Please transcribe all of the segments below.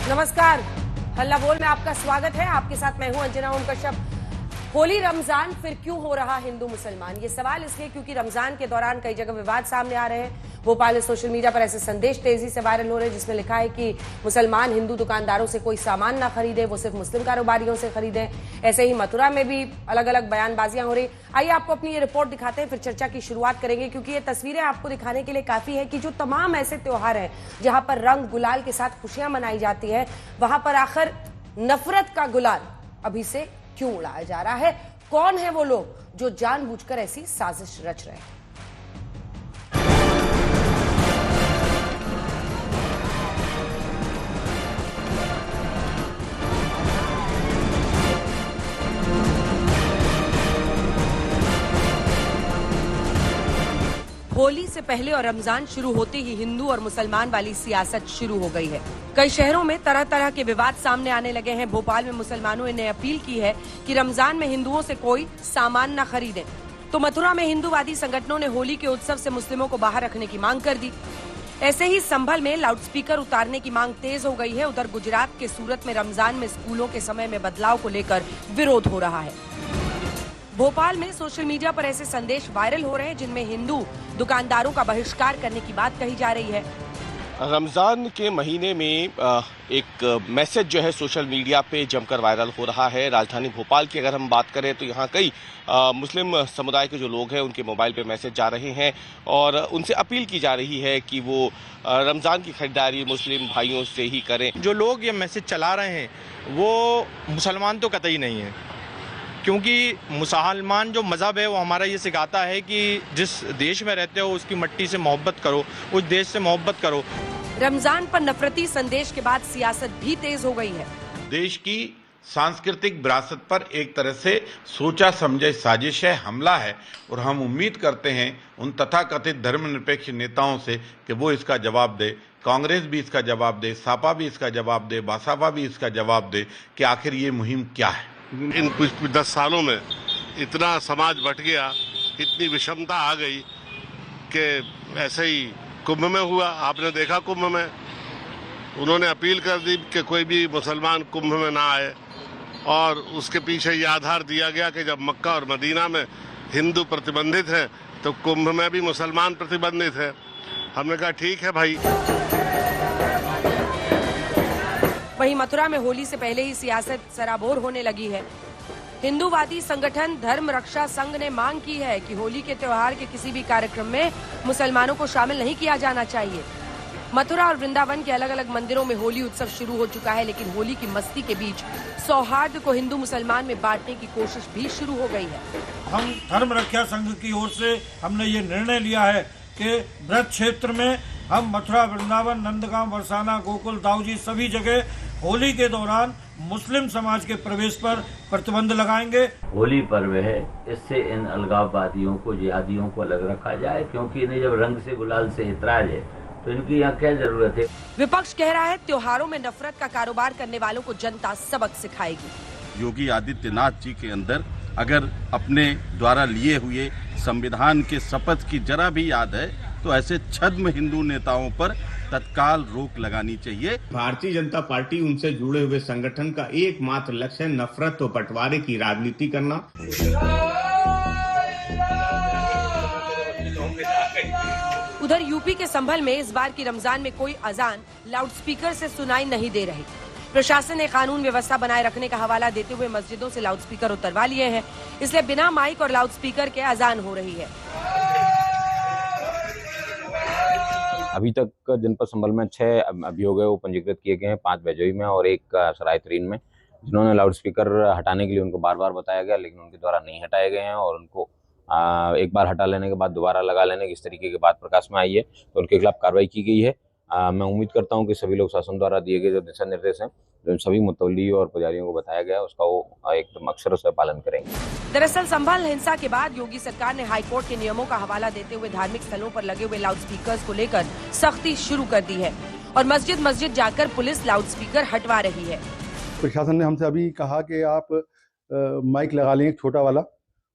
नमस्कार, हल्ला बोल में आपका स्वागत है। आपके साथ मैं हूं अंजना ओम कश्यप। होली रमजान फिर क्यों हो रहा हिंदू मुसलमान? ये सवाल इसलिए क्योंकि रमजान के दौरान कई जगह विवाद सामने आ रहे हैं। भोपाल में सोशल मीडिया पर ऐसे संदेश तेजी से वायरल हो रहे हैं जिसमें लिखा है कि मुसलमान हिंदू दुकानदारों से कोई सामान ना खरीदे, वो सिर्फ मुस्लिम कारोबारियों से खरीदें। ऐसे ही मथुरा में भी अलग अलग बयानबाजियां हो रही। आइए आपको अपनी ये रिपोर्ट दिखाते हैं, फिर चर्चा की शुरुआत करेंगे, क्योंकि ये तस्वीरें आपको दिखाने के लिए काफी है कि जो तमाम ऐसे त्योहार हैं जहां पर रंग गुलाल के साथ खुशियां मनाई जाती है, वहां पर आखिर नफरत का गुलाल अभी से क्यों उड़ाया जा रहा है? कौन है वो लोग जो जानबूझकर ऐसी साजिश रच रहे हैं? होली से पहले और रमजान शुरू होते ही हिंदू और मुसलमान वाली सियासत शुरू हो गई है। कई शहरों में तरह तरह के विवाद सामने आने लगे हैं। भोपाल में मुसलमानों ने अपील की है कि रमजान में हिंदुओं से कोई सामान न खरीदें, तो मथुरा में हिंदूवादी संगठनों ने होली के उत्सव से मुस्लिमों को बाहर रखने की मांग कर दी। ऐसे ही संभल में लाउडस्पीकर उतारने की मांग तेज हो गई है। उधर गुजरात के सूरत में रमजान में स्कूलों के समय में बदलाव को लेकर विरोध हो रहा है। भोपाल में सोशल मीडिया पर ऐसे संदेश वायरल हो रहे हैं जिनमें हिंदू दुकानदारों का बहिष्कार करने की बात कही जा रही है। रमज़ान के महीने में एक मैसेज जो है सोशल मीडिया पे जमकर वायरल हो रहा है। राजधानी भोपाल की अगर हम बात करें तो यहाँ कई मुस्लिम समुदाय के जो लोग हैं उनके मोबाइल पे मैसेज जा रहे हैं और उनसे अपील की जा रही है कि वो रमज़ान की खरीदारी मुस्लिम भाइयों से ही करें। जो लोग ये मैसेज चला रहे हैं वो मुसलमान तो कतई नहीं है, क्योंकि मुसलमान जो मज़हब है वो हमारा ये सिखाता है कि जिस देश में रहते हो उसकी मिट्टी से मोहब्बत करो, उस देश से मोहब्बत करो। रमजान पर नफरती संदेश के बाद सियासत भी तेज हो गई है। देश की सांस्कृतिक विरासत पर एक तरह से सोचा समझे साजिश है, हमला है, और हम उम्मीद करते हैं उन तथाकथित धर्मनिरपेक्ष नेताओं से कि वो इसका जवाब दे। कांग्रेस भी इसका जवाब दे, सापा भी इसका जवाब दे, बासापा भी इसका जवाब दे कि आखिर ये मुहिम क्या है। इन कुछ 10 सालों में इतना समाज बट गया, इतनी विषमता आ गई कि ऐसे ही कुंभ में हुआ। आपने देखा कुंभ में उन्होंने अपील कर दी कि कोई भी मुसलमान कुंभ में ना आए, और उसके पीछे ये आधार दिया गया कि जब मक्का और मदीना में हिंदू प्रतिबंधित हैं तो कुंभ में भी मुसलमान प्रतिबंधित है। हमने कहा ठीक है भाई। वहीं मथुरा में होली से पहले ही सियासत सराबोर होने लगी है। हिंदूवादी संगठन धर्म रक्षा संघ ने मांग की है कि होली के त्योहार के किसी भी कार्यक्रम में मुसलमानों को शामिल नहीं किया जाना चाहिए। मथुरा और वृंदावन के अलग अलग मंदिरों में होली उत्सव शुरू हो चुका है, लेकिन होली की मस्ती के बीच सौहार्द को हिंदू मुसलमान में बांटने की कोशिश भी शुरू हो गई है। हम धर्म रक्षा संघ की ओर से हमने ये निर्णय लिया है कि ब्रज क्षेत्र में हम मथुरा, वृंदावन, नंदगांव, बरसाना, गोकुल, दाऊजी सभी जगह होली के दौरान मुस्लिम समाज के प्रवेश पर प्रतिबंध लगाएंगे। होली पर्व है, इससे इन अलगाववादियों को, जिहादियों को अलग रखा जाए, क्योंकि इन्हें जब रंग से गुलाल से इतराज है तो इनकी यहाँ क्या जरूरत है। विपक्ष कह रहा है त्योहारों में नफरत का कारोबार करने वालों को जनता सबक सिखाएगी। योगी आदित्यनाथ जी के अंदर अगर अपने द्वारा लिए हुए संविधान के शपथ की जरा भी याद है तो ऐसे छद्म हिंदू नेताओं पर तत्काल रोक लगानी चाहिए। भारतीय जनता पार्टी उनसे जुड़े हुए संगठन का एकमात्र लक्ष्य है नफरत और बंटवारे की राजनीति करना। उधर यूपी के संभल में इस बार की रमजान में कोई अजान लाउडस्पीकर से सुनाई नहीं दे रही। प्रशासन ने कानून व्यवस्था बनाए रखने का हवाला देते हुए मस्जिदों से लाउडस्पीकर उतरवा लिए हैं, इसलिए बिना माइक और लाउडस्पीकर के अजान हो रही है। अभी तक जनपद संभल में 6 अभियोग है वो पंजीकृत किए गए हैं, 5 बैजोई में और 1 सराय तरीन में, जिन्होंने लाउडस्पीकर हटाने के लिए उनको बार बार बताया गया, लेकिन उनके द्वारा नहीं हटाए गए हैं और उनको एक बार हटा लेने के बाद दोबारा लगा लेने की इस तरीके की बात प्रकाश में आई है, तो उनके खिलाफ कार्रवाई की गई है। मैं उम्मीद करता हूं कि सभी लोग शासन द्वारा दिए गए जो दिशा निर्देश हैं, जो सभी मुतवल्ली और पुजारियों को बताया गया उसका वो एकदम अक्षर से पालन करेंगे। दरअसल संभल हिंसा के बाद योगी सरकार ने हाईकोर्ट के नियमों का हवाला देते हुए धार्मिक स्थलों पर लगे हुए लाउडस्पीकर्स को लेकर सख्ती शुरू कर दी है और मस्जिद मस्जिद जाकर पुलिस लाउडस्पीकर हटवा रही है। प्रशासन ने हमसे अभी कहा कि आप माइक लगा लें छोटा वाला,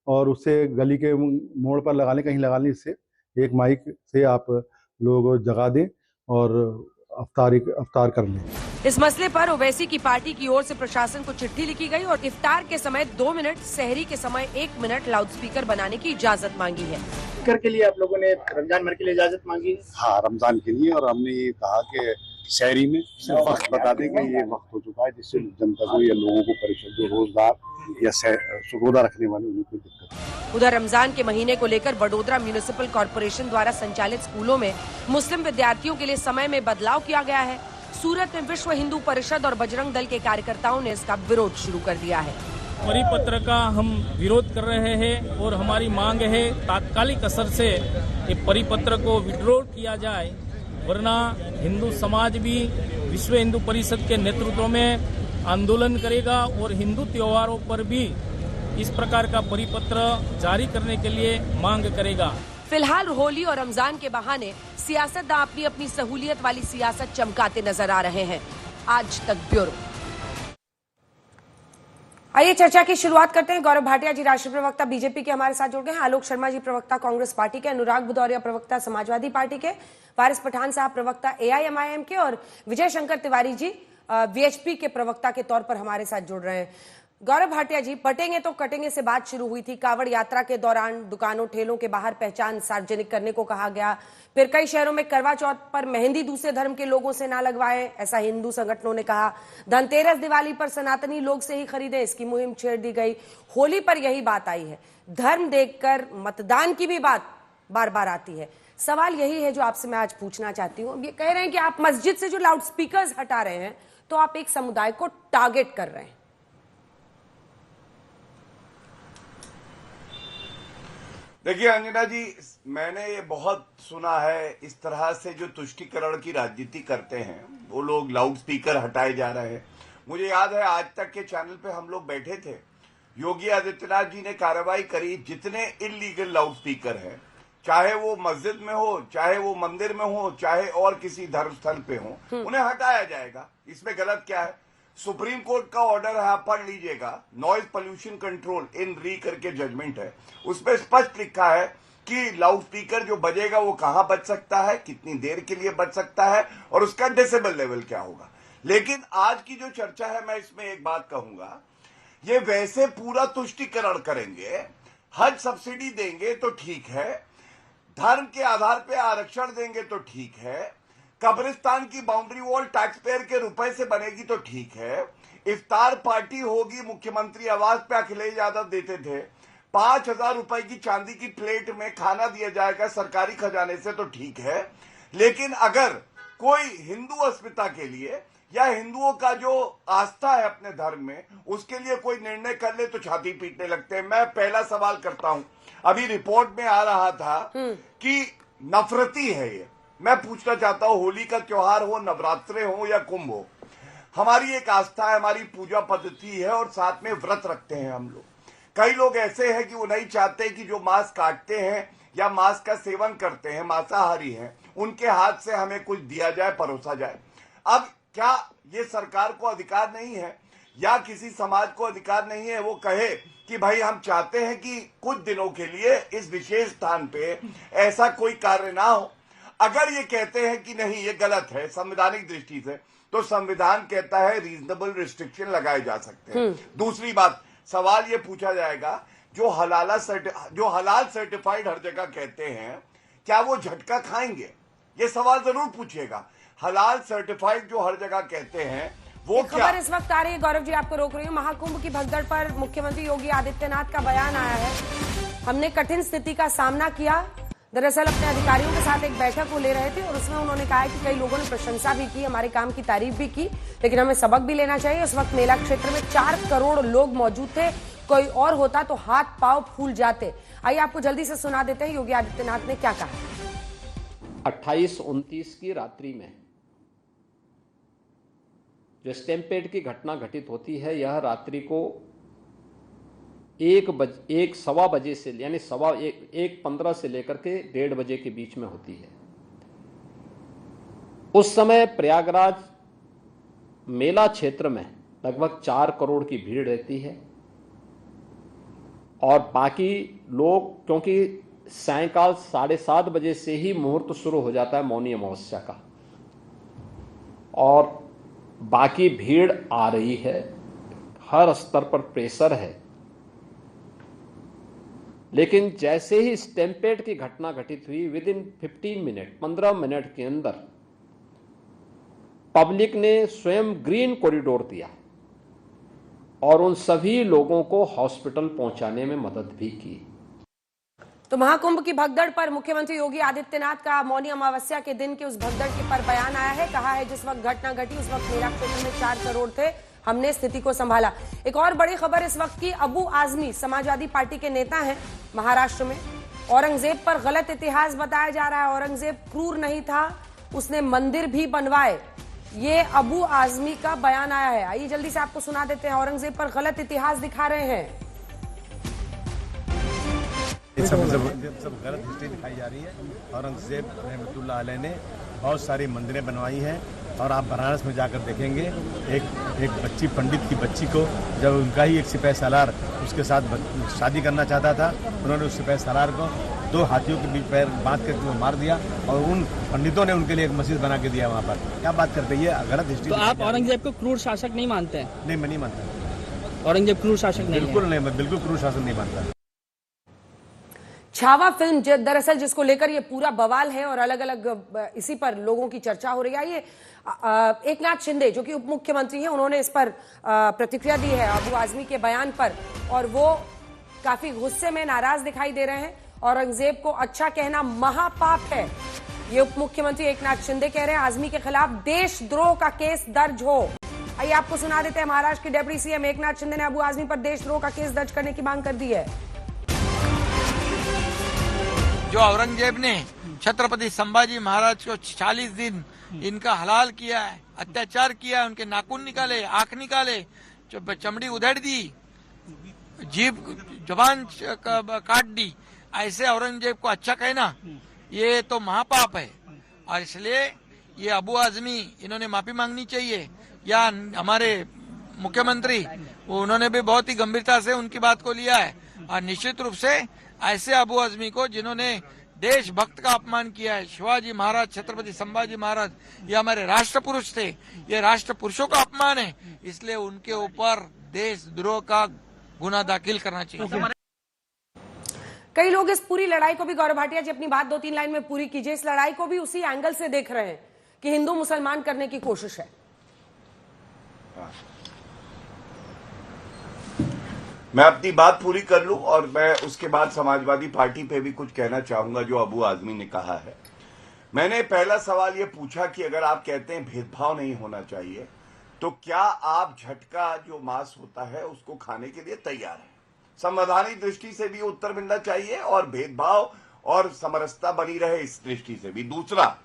और उससे गली के मोड़ पर लगा लें, कहीं लगा लें, इससे एक माइक से आप लोगों को जगा दें और अफ्तार कर लें। इस मसले पर ओवैसी की पार्टी की ओर से प्रशासन को चिट्ठी लिखी गई और इफ्तार के समय 2 मिनट, सहरी के समय 1 मिनट लाउडस्पीकर बनाने की इजाजत मांगी है। स्पीकर के लिए आप लोगों ने रमजान भर के लिए इजाजत मांगी? हाँ, रमजान के लिए, और हमने ये कहा कि शहरी में वक्त बता दें कि ये वक्त हो चुका है, जिससे जनता को या लोगों को परेशान, जो रोजगार या रोजा रखने वाले उन्हें कोई दिक्कत नहीं। उधर रमजान के महीने को लेकर बड़ोदरा म्यूनिसिपल कॉर्पोरेशन द्वारा संचालित स्कूलों में मुस्लिम विद्यार्थियों के लिए समय में बदलाव किया गया है। सूरत में विश्व हिंदू परिषद और बजरंग दल के कार्यकर्ताओं ने इसका विरोध शुरू कर दिया है। परिपत्र का हम विरोध कर रहे हैं और हमारी मांग है तात्कालिक असर से ये परिपत्र को विड्रॉ किया जाए, वरना हिंदू समाज भी विश्व हिंदू परिषद के नेतृत्व में आंदोलन करेगा और हिंदू त्योहारों पर भी इस प्रकार का परिपत्र जारी करने के लिए मांग करेगा। फिलहाल होली और रमजान के बहाने सियासतदान अपनी अपनी सहूलियत वाली सियासत चमकाते नजर आ रहे हैं। आज तक ब्यूरो। आइए चर्चा की शुरुआत करते हैं। गौरव भाटिया जी राष्ट्रीय प्रवक्ता बीजेपी के हमारे साथ जुड़ गए हैं। आलोक शर्मा जी प्रवक्ता कांग्रेस पार्टी के, अनुराग भदौरिया प्रवक्ता समाजवादी पार्टी के, वारिस पठान साहब प्रवक्ता AIMIM के और विजय शंकर तिवारी जी VHP के प्रवक्ता के तौर पर हमारे साथ जुड़ रहे हैं। गौरव भाटिया जी, बटेंगे तो कटेंगे से बात शुरू हुई थी। कांवड़ यात्रा के दौरान दुकानों ठेलों के बाहर पहचान सार्वजनिक करने को कहा गया। फिर कई शहरों में करवा चौथ पर मेहंदी दूसरे धर्म के लोगों से ना लगवाएं, ऐसा हिंदू संगठनों ने कहा। धनतेरस दिवाली पर सनातनी लोग से ही खरीदें, इसकी मुहिम छेड़ दी गई। होली पर यही बात आई है। धर्म देखकर मतदान की भी बात बार बार आती है। सवाल यही है जो आपसे मैं आज पूछना चाहती हूँ। ये कह रहे हैं कि आप मस्जिद से जो लाउड स्पीकर हटा रहे हैं तो आप एक समुदाय को टारगेट कर रहे हैं। देखिए अंजना जी, मैंने ये बहुत सुना है इस तरह से जो तुष्टीकरण की राजनीति करते हैं वो लोग लाउड स्पीकर हटाए जा रहे हैं। मुझे याद है आज तक के चैनल पे हम लोग बैठे थे, योगी आदित्यनाथ जी ने कार्रवाई करी। जितने इलीगल लाउड स्पीकर हैं, चाहे वो मस्जिद में हो, चाहे वो मंदिर में हो, चाहे और किसी धर्म स्थल पे हो, उन्हें हटाया जाएगा। इसमें गलत क्या है? सुप्रीम कोर्ट का ऑर्डर है, आप पढ़ लीजिएगा। नॉइज पोल्यूशन कंट्रोल इन री करके जजमेंट है, उसमें स्पष्ट लिखा है कि लाउड स्पीकर जो बजेगा वो कहां बज सकता है, कितनी देर के लिए बज सकता है और उसका डेसिबल लेवल क्या होगा। लेकिन आज की जो चर्चा है, मैं इसमें एक बात कहूंगा, ये वैसे पूरा तुष्टीकरण करेंगे, हज सब्सिडी देंगे तो ठीक है, धर्म के आधार पर आरक्षण देंगे तो ठीक है, कब्रिस्तान की बाउंड्री वॉल टैक्स पेयर के रुपए से बनेगी तो ठीक है, इफ्तार पार्टी होगी मुख्यमंत्री आवास पे अखिलेश यादव देते थे, 5,000 रुपए की चांदी की प्लेट में खाना दिया जाएगा सरकारी खजाने से तो ठीक है। लेकिन अगर कोई हिंदू अस्मिता के लिए या हिंदुओं का जो आस्था है अपने धर्म में, उसके लिए कोई निर्णय कर ले तो छाती पीटने लगते हैं। मैं पहला सवाल करता हूं, अभी रिपोर्ट में आ रहा था कि नफरती है ये। मैं पूछना चाहता हूं, होली का त्योहार हो, नवरात्रे हो या कुंभ हो, हमारी एक आस्था है, हमारी पूजा पद्धति है और साथ में व्रत रखते हैं हम लोग। कई लोग ऐसे हैं कि वो नहीं चाहते कि जो मांस काटते हैं या मांस का सेवन करते हैं, मांसाहारी हैं, उनके हाथ से हमें कुछ दिया जाए, परोसा जाए। अब क्या ये सरकार को अधिकार नहीं है या किसी समाज को अधिकार नहीं है वो कहे कि भाई हम चाहते हैं कि कुछ दिनों के लिए इस विशेष स्थान पे ऐसा कोई कार्य ना हो? अगर ये कहते हैं कि नहीं ये गलत है संवैधानिक दृष्टि से, तो संविधान कहता है रीजनेबल रिस्ट्रिक्शन लगाए जा सकते हैं। दूसरी बात, सवाल ये पूछा जाएगा, जो हलाल सर्टिफाइड हर जगह कहते हैं, क्या वो झटका खाएंगे? ये सवाल जरूर पूछिएगा। हलाल सर्टिफाइड जो हर जगह कहते हैं वो क्या? खबर इस वक्त आ रही है, गौरव जी आपको रोक रही हूँ। महाकुंभ की भगदड़ पर मुख्यमंत्री योगी आदित्यनाथ का बयान आया है, हमने कठिन स्थिति का सामना किया। दरअसल अपने अधिकारियों के साथ एक बैठक वो ले रहे थे और उसमें उन्होंने कहा है कि कई लोगों ने प्रशंसा भी की, हमारे काम की तारीफ भी की, लेकिन हमें सबक भी लेना चाहिए। उस वक्त मेला क्षेत्र में 4 करोड़ लोग मौजूद थे, कोई और होता तो हाथ पांव फूल जाते। आइए आपको जल्दी से सुना देते हैं योगी आदित्यनाथ ने क्या कहा। 28-29 की रात्रि में जो स्टैम्पेड की घटना घटित होती है, यह रात्रि को 1:15 बजे से यानी 1:15 से लेकर के 1:30 बजे के बीच में होती है। उस समय प्रयागराज मेला क्षेत्र में लगभग 4 करोड़ की भीड़ रहती है और बाकी लोग, क्योंकि सायंकाल 7:30 बजे से ही मुहूर्त शुरू हो जाता है मौनी अमावस्या का, और बाकी भीड़ आ रही है, हर स्तर पर प्रेशर है, लेकिन जैसे ही स्टैम्पेड की घटना घटित हुई, विद इन 15 मिनट के अंदर पब्लिक ने स्वयं ग्रीन कॉरिडोर दिया और उन सभी लोगों को हॉस्पिटल पहुंचाने में मदद भी की। तो महाकुंभ की भगदड़ पर मुख्यमंत्री योगी आदित्यनाथ का मौनी अमावस्या के दिन के उस भगदड़ के पर बयान आया है। कहा है जिस वक्त घटना घटी उस वक्त मेरा क्षेत्र में 4 करोड़ थे, हमने स्थिति को संभाला। एक और बड़ी खबर इस वक्त की, अबू आजमी समाजवादी पार्टी के नेता हैं महाराष्ट्र में। औरंगजेब पर गलत इतिहास बताया जा रहा है। औरंगजेब क्रूर नहीं था, उसने मंदिर भी बनवाए। ये अबू आजमी का बयान आया है। आइए जल्दी से आपको सुना देते हैं। औरंगजेब पर गलत इतिहास दिखा रहे हैं। सब गलत हिस्ट्री दिखाई जा रही है। औरंगजेब रहमतुल्लाह अलैह ने बहुत सारी मंदिरें बनवाई हैं और आप बनारस में जाकर देखेंगे एक बच्ची, पंडित की बच्ची को जब उनका ही एक सिपाही सालार उसके साथ शादी करना चाहता था, उन्होंने उस सिपाही सालार को 2 हाथियों के बीच पैर बांध करके वो मार दिया और उन पंडितों ने उनके लिए एक मस्जिद बना के दिया वहाँ पर। क्या बात करते हैं, ये गलत हिस्ट्री। तो आप औरंगजेब को क्रूर शासक नहीं मानते हैं? नहीं, मैं नहीं मानता। औरंगजेब क्रूर शासक नहीं? बिल्कुल नहीं, मैं बिल्कुल क्रूर शासक नहीं मानता। छावा फिल्म दरअसल जिसको लेकर ये पूरा बवाल है और अलग अलग इसी पर लोगों की चर्चा हो रही है। ये एकनाथ शिंदे जो कि उप मुख्यमंत्री हैं, उन्होंने इस पर प्रतिक्रिया दी है अबू आजमी के बयान पर, और वो काफी गुस्से में, नाराज दिखाई दे रहे हैं। औरंगजेब को अच्छा कहना महापाप है, ये उप मुख्यमंत्री एकनाथ शिंदे कह रहे हैं। आजमी के खिलाफ देशद्रोह का केस दर्ज हो। आइए आपको सुना देते हैं। महाराष्ट्र के डिप्टी सीएम एकनाथ शिंदे ने अबू आजमी पर देशद्रोह का केस दर्ज करने की मांग कर दी है। जो औरंगजेब ने छत्रपति संभाजी महाराज को 40 दिन इनका हलाल किया है, अत्याचार किया, उनके नाखून निकाले, आंख निकाले, चमड़ी उधेड़ दी, जीभ जुबान काट दी, ऐसे औरंगजेब को अच्छा कहना ये तो महापाप है। और इसलिए ये अबू आजमी इन्होंने माफी मांगनी चाहिए, या हमारे मुख्यमंत्री उन्होंने भी बहुत ही गंभीरता से उनकी बात को लिया है। और निश्चित रूप से ऐसे अबू आजमी को जिन्होंने देशभक्त का अपमान किया है, शिवाजी महाराज, छत्रपति संभाजी महाराज, ये हमारे राष्ट्र पुरुष थे, ये राष्ट्र पुरुषों का अपमान है, इसलिए उनके ऊपर देशद्रोह का गुना दाखिल करना चाहिए। कई लोग इस पूरी लड़ाई को भी, गौरव भाटिया जी अपनी बात 2-3 लाइन में पूरी कीजिए, इस लड़ाई को भी उसी एंगल से देख रहे हैं कि हिंदू मुसलमान करने की कोशिश है। मैं अपनी बात पूरी कर लूं और मैं उसके बाद समाजवादी पार्टी पे भी कुछ कहना चाहूंगा जो अबू आजमी ने कहा है। मैंने पहला सवाल ये पूछा कि अगर आप कहते हैं भेदभाव नहीं होना चाहिए, तो क्या आप झटका जो मांस होता है उसको खाने के लिए तैयार हैं? संवैधानिक दृष्टि से भी उत्तर मिलना चाहिए और भेदभाव और समरसता बनी रहे इस दृष्टि से भी। दूसरा,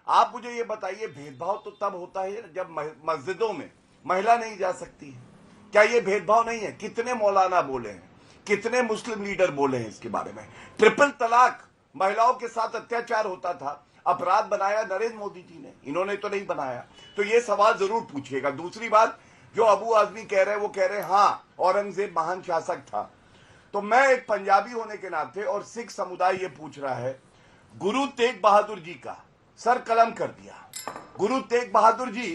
आप मुझे ये बताइए, भेदभाव तो तब होता है जब मस्जिदों में महिला नहीं जा सकती है, क्या ये भेदभाव नहीं है? कितने मौलाना बोले हैं, कितने मुस्लिम लीडर बोले हैं इसके बारे में। ट्रिपल तलाक, महिलाओं के साथ अत्याचार होता था, अपराध बनाया नरेंद्र मोदी जी ने, इन्होंने तो नहीं बनाया। तो ये सवाल जरूर पूछिएगा। दूसरी बात, जो अबू आजमी कह रहे हैं वो कह रहे हैं हाँ औरंगजेब महान शासक था। तो मैं एक पंजाबी होने के नाते और सिख समुदाय ये पूछ रहा है, गुरु तेग बहादुर जी का सर कलम कर दिया। गुरु तेग बहादुर जी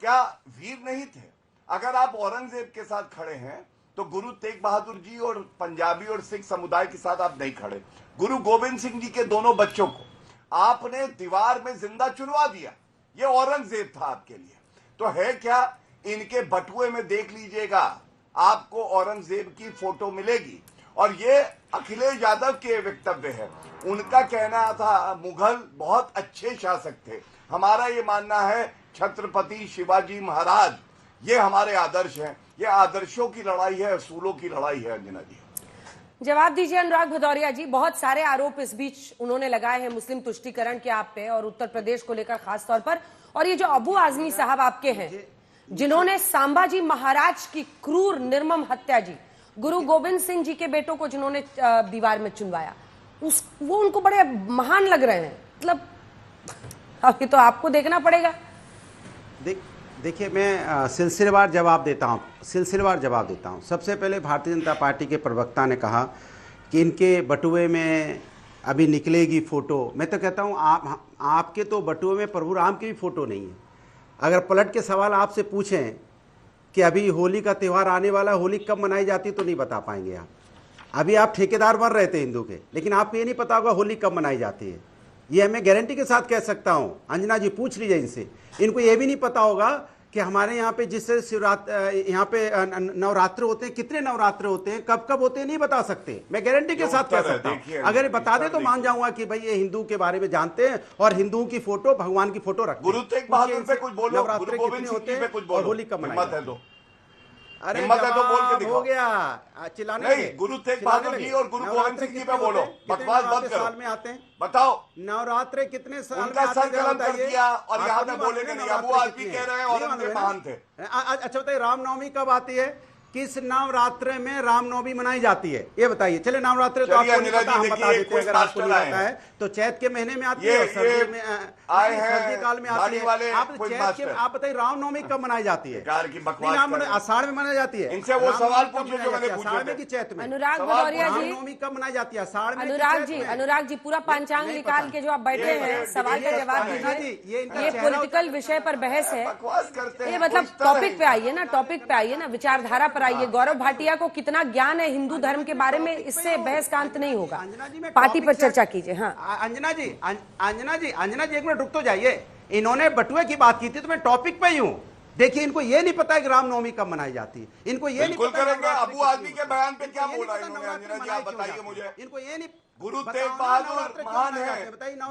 क्या वीर नहीं थे? अगर आप औरंगजेब के साथ खड़े हैं तो गुरु तेग बहादुर जी और पंजाबी और सिख समुदाय के साथ आप नहीं खड़े। गुरु गोविंद सिंह जी के दोनों बच्चों को आपने दीवार में जिंदा चुनवा दिया, ये औरंगजेब था आपके लिए। तो है क्या, इनके बटुए में देख लीजिएगा, आपको औरंगजेब की फोटो मिलेगी। और ये अखिलेश यादव के वक्तव्य है, उनका कहना था मुगल बहुत अच्छे शासक थे। हमारा ये मानना है छत्रपति शिवाजी महाराज ये हमारे आदर्श हैं। ये आदर्शों की लड़ाई है, असूलों की लड़ाई है। अंजना जी जवाब दीजिए। अनुराग भदौरिया जी, बहुत सारे आरोप इस बीच उन्होंने लगाए हैं मुस्लिम तुष्टीकरण के आप पे और उत्तर प्रदेश को लेकर खास तौर पर। और ये जो अबू आजमी साहब आपके हैं जिन्होंने संभाजी महाराज की क्रूर निर्मम हत्या जी, गुरु गोविंद सिंह जी के बेटों को जिन्होंने दीवार में चुनवाया, वो उनको बड़े महान लग रहे हैं। मतलब अभी तो आपको देखना पड़ेगा। देखिए, मैं सिलसिलेवार जवाब देता हूँ। सबसे पहले भारतीय जनता पार्टी के प्रवक्ता ने कहा कि इनके बटुए में अभी निकलेगी फ़ोटो। मैं तो कहता हूँ आपके तो बटुए में प्रभु राम की भी फ़ोटो नहीं है। अगर पलट के सवाल आपसे पूछें कि अभी होली का त्यौहार आने वाला, होली कब मनाई जाती है, तो नहीं बता पाएंगे आप। अभी आप ठेकेदार बन रहे थे हिंदू के, लेकिन आपको ये नहीं पता होगा होली कब मनाई जाती है। ये मैं गारंटी के साथ कह सकता हूँ। अंजना जी पूछ लीजिए इनसे, इनको ये भी नहीं पता होगा कि हमारे यहाँ पे जिससे शिवरात्रि, यहाँ पे नवरात्र होते हैं, कितने नवरात्र होते हैं, कब कब होते हैं, नहीं बता सकते। मैं गारंटी के साथ कह सकता हूँ। अगर बता दे तो मान जाऊंगा कि भाई ये हिंदू के बारे में जानते हैं और हिंदुओं की फोटो, भगवान की फोटो रखते हैं। गुरु तेग बहादुर पे कुछ बोलो, नवरात्र कितने होते हैं और होली कब मनाई जाती है। अरे हिम्मत है तो बोल के दिखाओ। हो गया, चिल्लाने नहीं, गुरु तेग बहादुर जी और गुरु गोविंद सिंह जी पे बोलो, बकवास बंद करो। साल में आते हैं, बताओ नवरात्र कितने साल उनका संकलन कर दिया और यहाँ पे बोलेंगे नहीं। अब वो आदमी कह रहे हैं औरंगजेब महान थे। अच्छा बताइए, रामनवमी कब आती है? किस नवरात्र में रामनवमी मनाई जाती है, ये बताइए। चले नवरात्र तो आपको नहीं पता, हम बता देते हैं। अगर आपको नहीं पता है तो चैत के महीने में आती है, सर्दी में आए हैं, सर्दी काल में आती है। आप चैत के, आप बताइए रामनवमी कब मनाई जाती है? आषाढ़ में मनाई जाती है। इनसे वो सवाल पूछिए जो मैंने पूछा आषाढ़ में कि चैत में? अनुराग भदौरिया जी, रामनवमी कब मनाई जाती है? आषाढ़ में? अनुराग जी पूरा पंचांग निकाल के जो आप बैठे हैं, सवाल का जवाब दीजिए। ये पॉलिटिकल विषय पर बहस है, ये मतलब टॉपिक पे आइए ना, टॉपिक पे आइए ना, विचारधारा पर आइए। गौरव भाटिया को कितना ज्ञान है हिंदू धर्म के बारे में, इससे बहस का अंत नहीं होगा। पार्टी पर चर्चा कीजिए। हाँ अंजना जी, एक मिनट रुक तो जाइए। इन्होंने बटुए की बात की थी तो मैं टॉपिक पे ही हूँ। देखिए, इनको ये नहीं पता है कि रामनवमी कब मनाई जाती है, इनको ये नहीं पता। करेंगे अबू आदमी के बयान पे क्या बोला इन्होंने? अंजना जी आप बताइए मुझे, इनको ये नहीं। गुरु तेग बहादुर महान है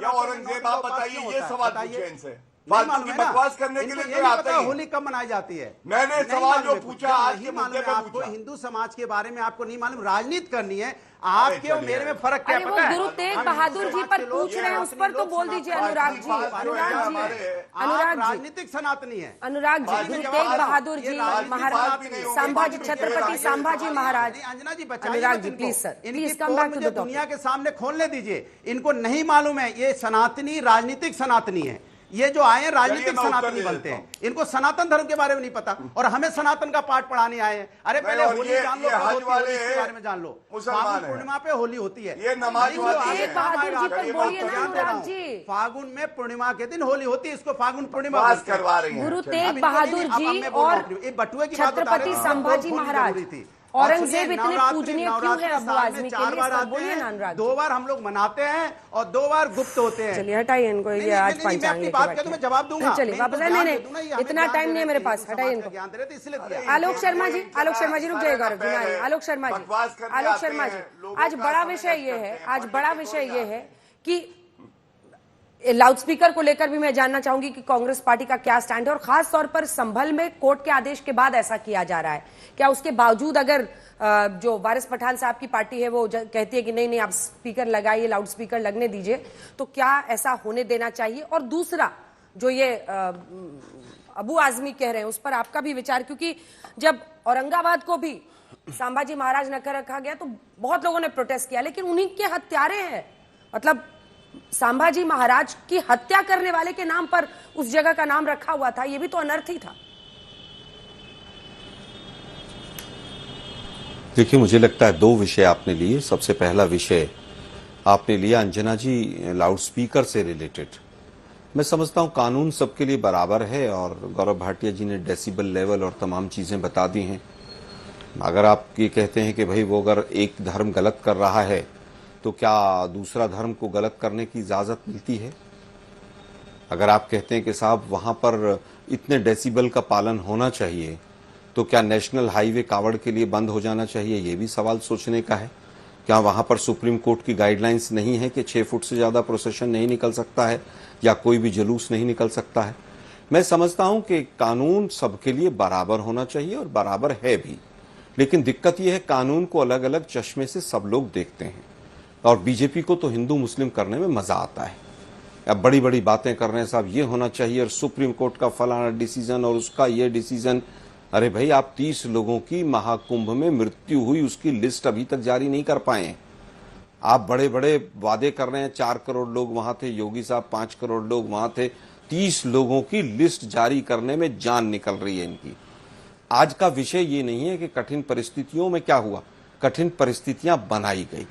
या औरंगजेब, आप बताइए। ये सवाल पूछे इनसे, बकवास करने के लिए आता है। होली कब मनाई जाती है? मैंने सवाल जो पूछा आज के मुद्दे पे आपको, हिंदू समाज के बारे में आपको नहीं मालूम, राजनीति करनी है आपके और मेरे में फर्क क्या पता है? गुरु तेग बहादुर जी पर पूछ रहे हैं, उस पर तो बोल दीजिए अनुराग जी। राजनीतिक सनातनी है Anurag ji. Guru Tegh Bahadur ji Maharaj, Sambhaji, Chhatrapati Sambhaji Maharaj. Anjana ji Anurag ji please sir, please come back to the topic. दुनिया के सामने खोलने दीजिए। इनको नहीं मालूम है ये सनातनी राजनीतिक सनातनी है। ये जो आए हैं राजनीतिक सनातनी बनते हैं, इनको सनातन धर्म के बारे में नहीं पता और हमें सनातन का पाठ पढ़ाने आए हैं। अरे पहले होली जान लो, होली के बारे में जान लो। फागुन पूर्णिमा पे होली होती है, ये नमाज फागुन में पूर्णिमा के दिन होली होती है, इसको फागुन पूर्णिमा करवा रही है। गुरु तेग बहादुर जी और बटुए की छत्रपति संभाजी महाराज, औरंगजेब इतने पूजनीय क्यों है अबू आजमी के लिए? बोलिए ना अनुराग। 2 बार हम लोग मनाते हैं और 2 बार गुप्त होते हैं। चलिए हटाइए इनको, ये आज पंचांग लेके बैठे हैं। जवाब दूंगा। चलिए वापस। नहीं, इतना टाइम नहीं है मेरे पास, हटाइए इनको। आलोक शर्मा जी रुक जाइए। गौरव जी, आलोक शर्मा जी, आज बड़ा विषय ये है कि लाउडस्पीकर को लेकर भी मैं जानना चाहूंगी कि कांग्रेस पार्टी का क्या स्टैंड है, और खास तौर पर संभल में कोर्ट के आदेश के बाद ऐसा किया जा रहा है। क्या उसके बावजूद अगर जो वारिस पठान साहब की पार्टी है वो कहती है कि नहीं आप स्पीकर लगाइए, लाउड स्पीकर लगने दीजिए, तो क्या ऐसा होने देना चाहिए? और दूसरा जो ये अबू आजमी कह रहे हैं उस पर आपका भी विचार, क्योंकि जब औरंगाबाद को भी संभाजी महाराज न कर रखा गया तो बहुत लोगों ने प्रोटेस्ट किया, लेकिन उन्हीं के हत्यारे हैं। मतलब संभाजी महाराज की हत्या करने वाले के नाम पर उस जगह का नाम रखा हुआ था, यह भी तो अनर्थ ही था। देखिए, मुझे लगता है 2 विषय आपने लिए। सबसे पहला विषय आपने लिया अंजना जी लाउडस्पीकर से रिलेटेड। मैं समझता हूं कानून सबके लिए बराबर है और गौरव भाटिया जी ने डेसिबल लेवल और तमाम चीजें बता दी हैं। अगर आप ये कहते हैं कि भाई वो अगर एक धर्म गलत कर रहा है तो क्या दूसरा धर्म को गलत करने की इजाजत मिलती है? अगर आप कहते हैं कि साहब वहां पर इतने डेसिबल का पालन होना चाहिए तो क्या नेशनल हाईवे कावड़ के लिए बंद हो जाना चाहिए? ये भी सवाल सोचने का है। क्या वहां पर सुप्रीम कोर्ट की गाइडलाइंस नहीं है कि 6 फुट से ज्यादा प्रोसेशन नहीं निकल सकता है या कोई भी जुलूस नहीं निकल सकता है? मैं समझता हूं कि कानून सबके लिए बराबर होना चाहिए और बराबर है भी, लेकिन दिक्कत यह है कानून को अलग अलग चश्मे से सब लोग देखते हैं और बीजेपी को तो हिंदू मुस्लिम करने में मजा आता है। अब बड़ी बड़ी बातें कर रहे हैं साहब, ये होना चाहिए और सुप्रीम कोर्ट का फलाना डिसीजन और उसका ये डिसीजन। अरे भाई, आप 30 लोगों की महाकुंभ में मृत्यु हुई उसकी लिस्ट अभी तक जारी नहीं कर पाए। आप बड़े बड़े वादे कर रहे हैं, 4 करोड़ लोग वहां थे, योगी साहब 5 करोड़ लोग वहां थे, 30 लोगों की लिस्ट जारी करने में जान निकल रही है इनकी। आज का विषय ये नहीं है कि कठिन परिस्थितियों में क्या हुआ, कठिन परिस्थितियां बनाई गई।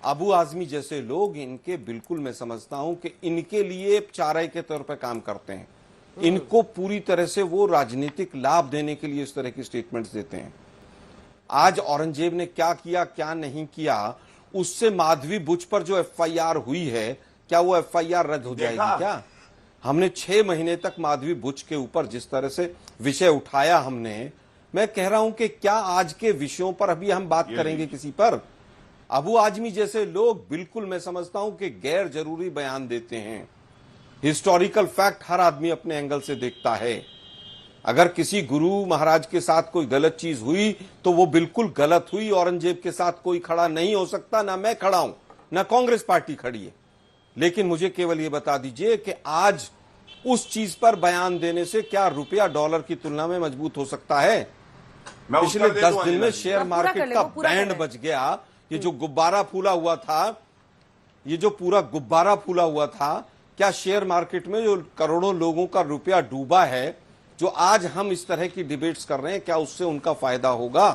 अबू आजमी जैसे लोग, इनके बिल्कुल मैं समझता हूं कि इनके लिए चारे के तौर पर काम करते हैं। इनको पूरी तरह से वो राजनीतिक लाभ देने के लिए इस तरह की स्टेटमेंट्स देते हैं। आज औरंगजेब ने क्या किया क्या नहीं किया, उससे माधवी बुच पर जो एफआईआर हुई है, क्या वो एफआईआर रद्द हो जाएगी? क्या हमने 6 महीने तक माधवी बुच के ऊपर जिस तरह से विषय उठाया हमने, मैं कह रहा हूं कि क्या आज के विषयों पर अभी हम बात करेंगे किसी पर? अबू आजमी जैसे लोग बिल्कुल मैं समझता हूं कि गैर जरूरी बयान देते हैं। हिस्टोरिकल फैक्ट हर आदमी अपने एंगल से देखता है। अगर किसी गुरु महाराज के साथ कोई गलत चीज हुई तो वो बिल्कुल गलत हुई। औरंगजेब के साथ कोई खड़ा नहीं हो सकता, ना मैं खड़ा हूं, ना कांग्रेस पार्टी खड़ी है। लेकिन मुझे केवल ये बता दीजिए कि आज उस चीज पर बयान देने से क्या रुपया डॉलर की तुलना में मजबूत हो सकता है? पिछले 10 दिन में शेयर मार्केट का बैंड बच गया। ये जो गुब्बारा फूला हुआ था, ये जो पूरा गुब्बारा फूला हुआ था, क्या शेयर मार्केट में जो करोड़ों लोगों का रुपया डूबा है, जो आज हम इस तरह की डिबेट्स कर रहे हैं, क्या उससे उनका फायदा होगा?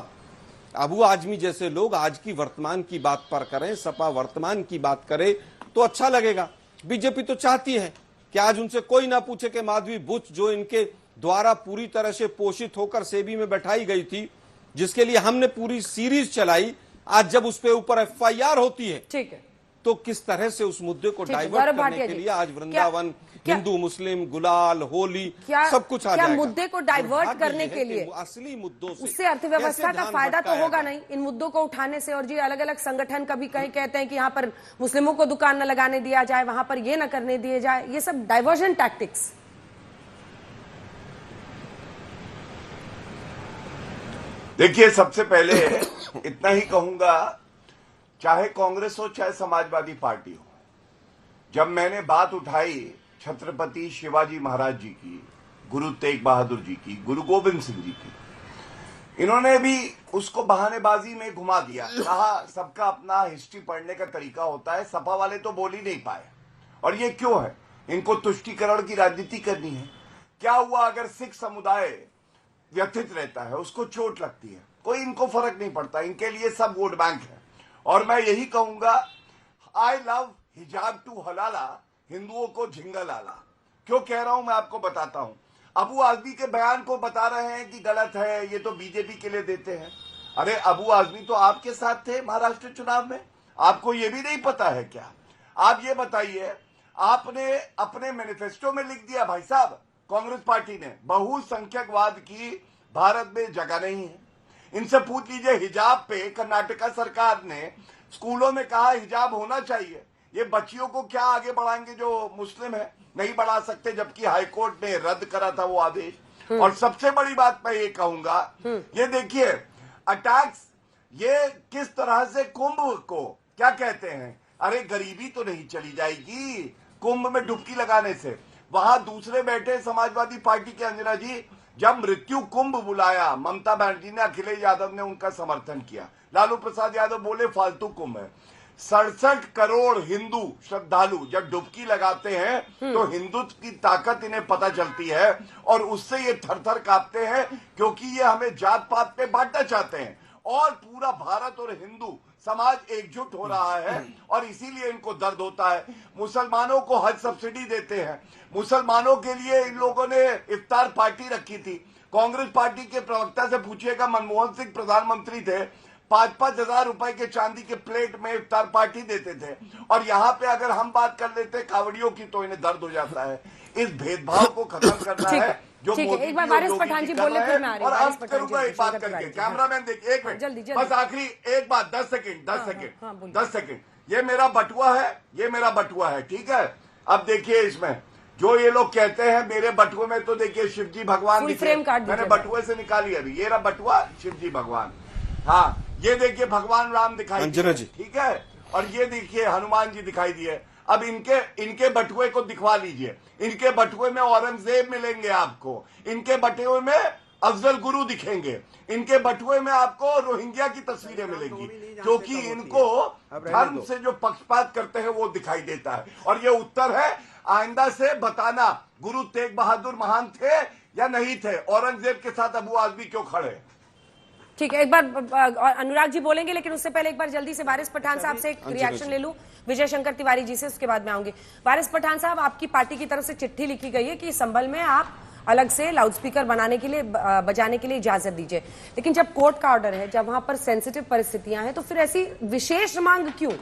अबू आजमी जैसे लोग आज की वर्तमान की बात पर करें, सपा वर्तमान की बात करे तो अच्छा लगेगा। बीजेपी तो चाहती है कि आज उनसे कोई ना पूछे कि माधवी बुच जो इनके द्वारा पूरी तरह से पोषित होकर सेबी में बैठाई गई थी, जिसके लिए हमने पूरी सीरीज चलाई, आज जब उस पे ऊपर एफआईआर होती है, ठीक है, तो किस तरह से उस मुद्दे को डाइवर्ट करने के लिए आज वृंदावन, हिंदू मुस्लिम, गुलाल, होली सब कुछ आ जाएगा। क्या मुद्दे को डाइवर्ट करने के लिए असली मुद्दों से उससे अर्थव्यवस्था का फायदा तो होगा नहीं इन मुद्दों को उठाने से? और जी अलग अलग संगठन कभी कहीं कहते हैं कि यहाँ पर मुस्लिमों को दुकान न लगाने दिया जाए, वहां पर ये न करने दिए जाए, ये सब डाइवर्जन टैक्टिक्स। देखिए, सबसे पहले इतना ही कहूंगा, चाहे कांग्रेस हो चाहे समाजवादी पार्टी हो, जब मैंने बात उठाई छत्रपति शिवाजी महाराज जी की, गुरु तेग बहादुर जी की, गुरु गोविंद सिंह जी की, इन्होंने भी उसको बहानेबाजी में घुमा दिया। कहा सबका अपना हिस्ट्री पढ़ने का तरीका होता है, सपा वाले तो बोल ही नहीं पाए। और ये क्यों है? इनको तुष्टीकरण की राजनीति करनी है। क्या हुआ अगर सिख समुदाय व्यथित रहता है, उसको चोट लगती है, कोई इनको फर्क नहीं पड़ता, इनके लिए सब वोट बैंक है। और मैं यही कहूंगा, आई लव हिजाब टू हलाला, हिंदुओं को झिंगा लाला। क्यों कह रहा हूं मैं आपको बताता हूं। अबू आजमी के बयान को बता रहे हैं कि गलत है, ये तो बीजेपी के लिए देते हैं। अरे अबू आजमी तो आपके साथ थे महाराष्ट्र चुनाव में, आपको ये भी नहीं पता है क्या? आप ये बताइए, आपने अपने मैनिफेस्टो में लिख दिया भाई साहब, कांग्रेस पार्टी ने बहुसंख्यकवाद की भारत में जगह नहीं है। इनसे पूछ लीजिए, हिजाब पे कर्नाटका सरकार ने स्कूलों में कहा हिजाब होना चाहिए। ये बच्चियों को क्या आगे बढ़ाएंगे जो मुस्लिम है? नहीं बढ़ा सकते, जबकि हाईकोर्ट ने रद्द करा था वो आदेश। और सबसे बड़ी बात मैं ये कहूंगा, ये देखिए अटैक्स, ये किस तरह से कुंभ को क्या कहते हैं, अरे गरीबी तो नहीं चली जाएगी कुंभ में डुबकी लगाने से। वहां दूसरे बैठे समाजवादी पार्टी के अंजना जी, जब मृत्यु कुंभ बुलाया ममता बनर्जी ने, अखिलेश यादव ने उनका समर्थन किया, लालू प्रसाद यादव बोले फालतू कुंभ है। 67 करोड़ हिंदू श्रद्धालु जब डुबकी लगाते हैं तो हिंदुत्व की ताकत इन्हें पता चलती है और उससे ये थर-थर कांपते हैं, क्योंकि ये हमें जात पात पे बांटना चाहते हैं। और पूरा भारत और हिंदू समाज एकजुट हो रहा है और इसीलिए इनको दर्द होता है। मुसलमानों को हज सब्सिडी देते हैं, मुसलमानों के लिए इन लोगों ने इफ्तार पार्टी रखी थी। कांग्रेस पार्टी के प्रवक्ता से पूछिएगा, मनमोहन सिंह प्रधानमंत्री थे, 5-5 हजार रुपए के चांदी के प्लेट में इफ्तार पार्टी देते थे। और यहाँ पे अगर हम बात कर लेते कावड़ियों की तो इन्हें दर्द हो जाता है। इस भेदभाव को खत्म करना है जो मोदी एक बार वारिस पठान जी बोले, फिर मैं आ रही हूं। और अब करूंगा एक बात करके, कैमरामैन देखिए, एक मिनट जल्दी बस, आखिरी एक बात, 10 सेकंड। ये मेरा बटुआ है, ये मेरा बटुआ है, ठीक है? अब देखिए इसमें जो ये लोग कहते हैं मेरे बटुए में, तो देखिए शिवजी भगवान मैंने बटुए से निकाली अभी, ये रहा बटुआ, शिवजी भगवान। हाँ, ये देखिए भगवान राम दिखाई दिए, ठीक है? और ये देखिए हनुमान जी दिखाई दिए। अब इनके बटुए को दिखवा लीजिए। इनके बटुए में औरंगजेब मिलेंगे आपको, इनके बटुए में अफजल गुरु दिखेंगे, इनके बटुए में आपको रोहिंग्या की तस्वीरें मिलेंगी, क्योंकि इनको धर्म से जो पक्षपात करते हैं वो दिखाई देता है। और ये उत्तर है, आइंदा से बताना गुरु तेग बहादुर महान थे या नहीं थे, औरंगजेब के साथ अबू आजमी क्यों खड़े? ठीक है, एक बार अनुराग जी बोलेंगे, लेकिन उससे पहले एक बार जल्दी से वारिस पठान साहब से एक रिएक्शन ले लूं, विजय शंकर तिवारी जी से, उसके बाद में आऊंगी। वारिस पठान साहब, आपकी पार्टी की तरफ से चिट्ठी लिखी गई है कि संभल में आप अलग से लाउडस्पीकर बजाने के लिए इजाजत दीजिए, लेकिन जब कोर्ट का ऑर्डर है, जब वहां पर सेंसिटिव परिस्थितियां हैं, तो फिर ऐसी विशेष मांग क्यों?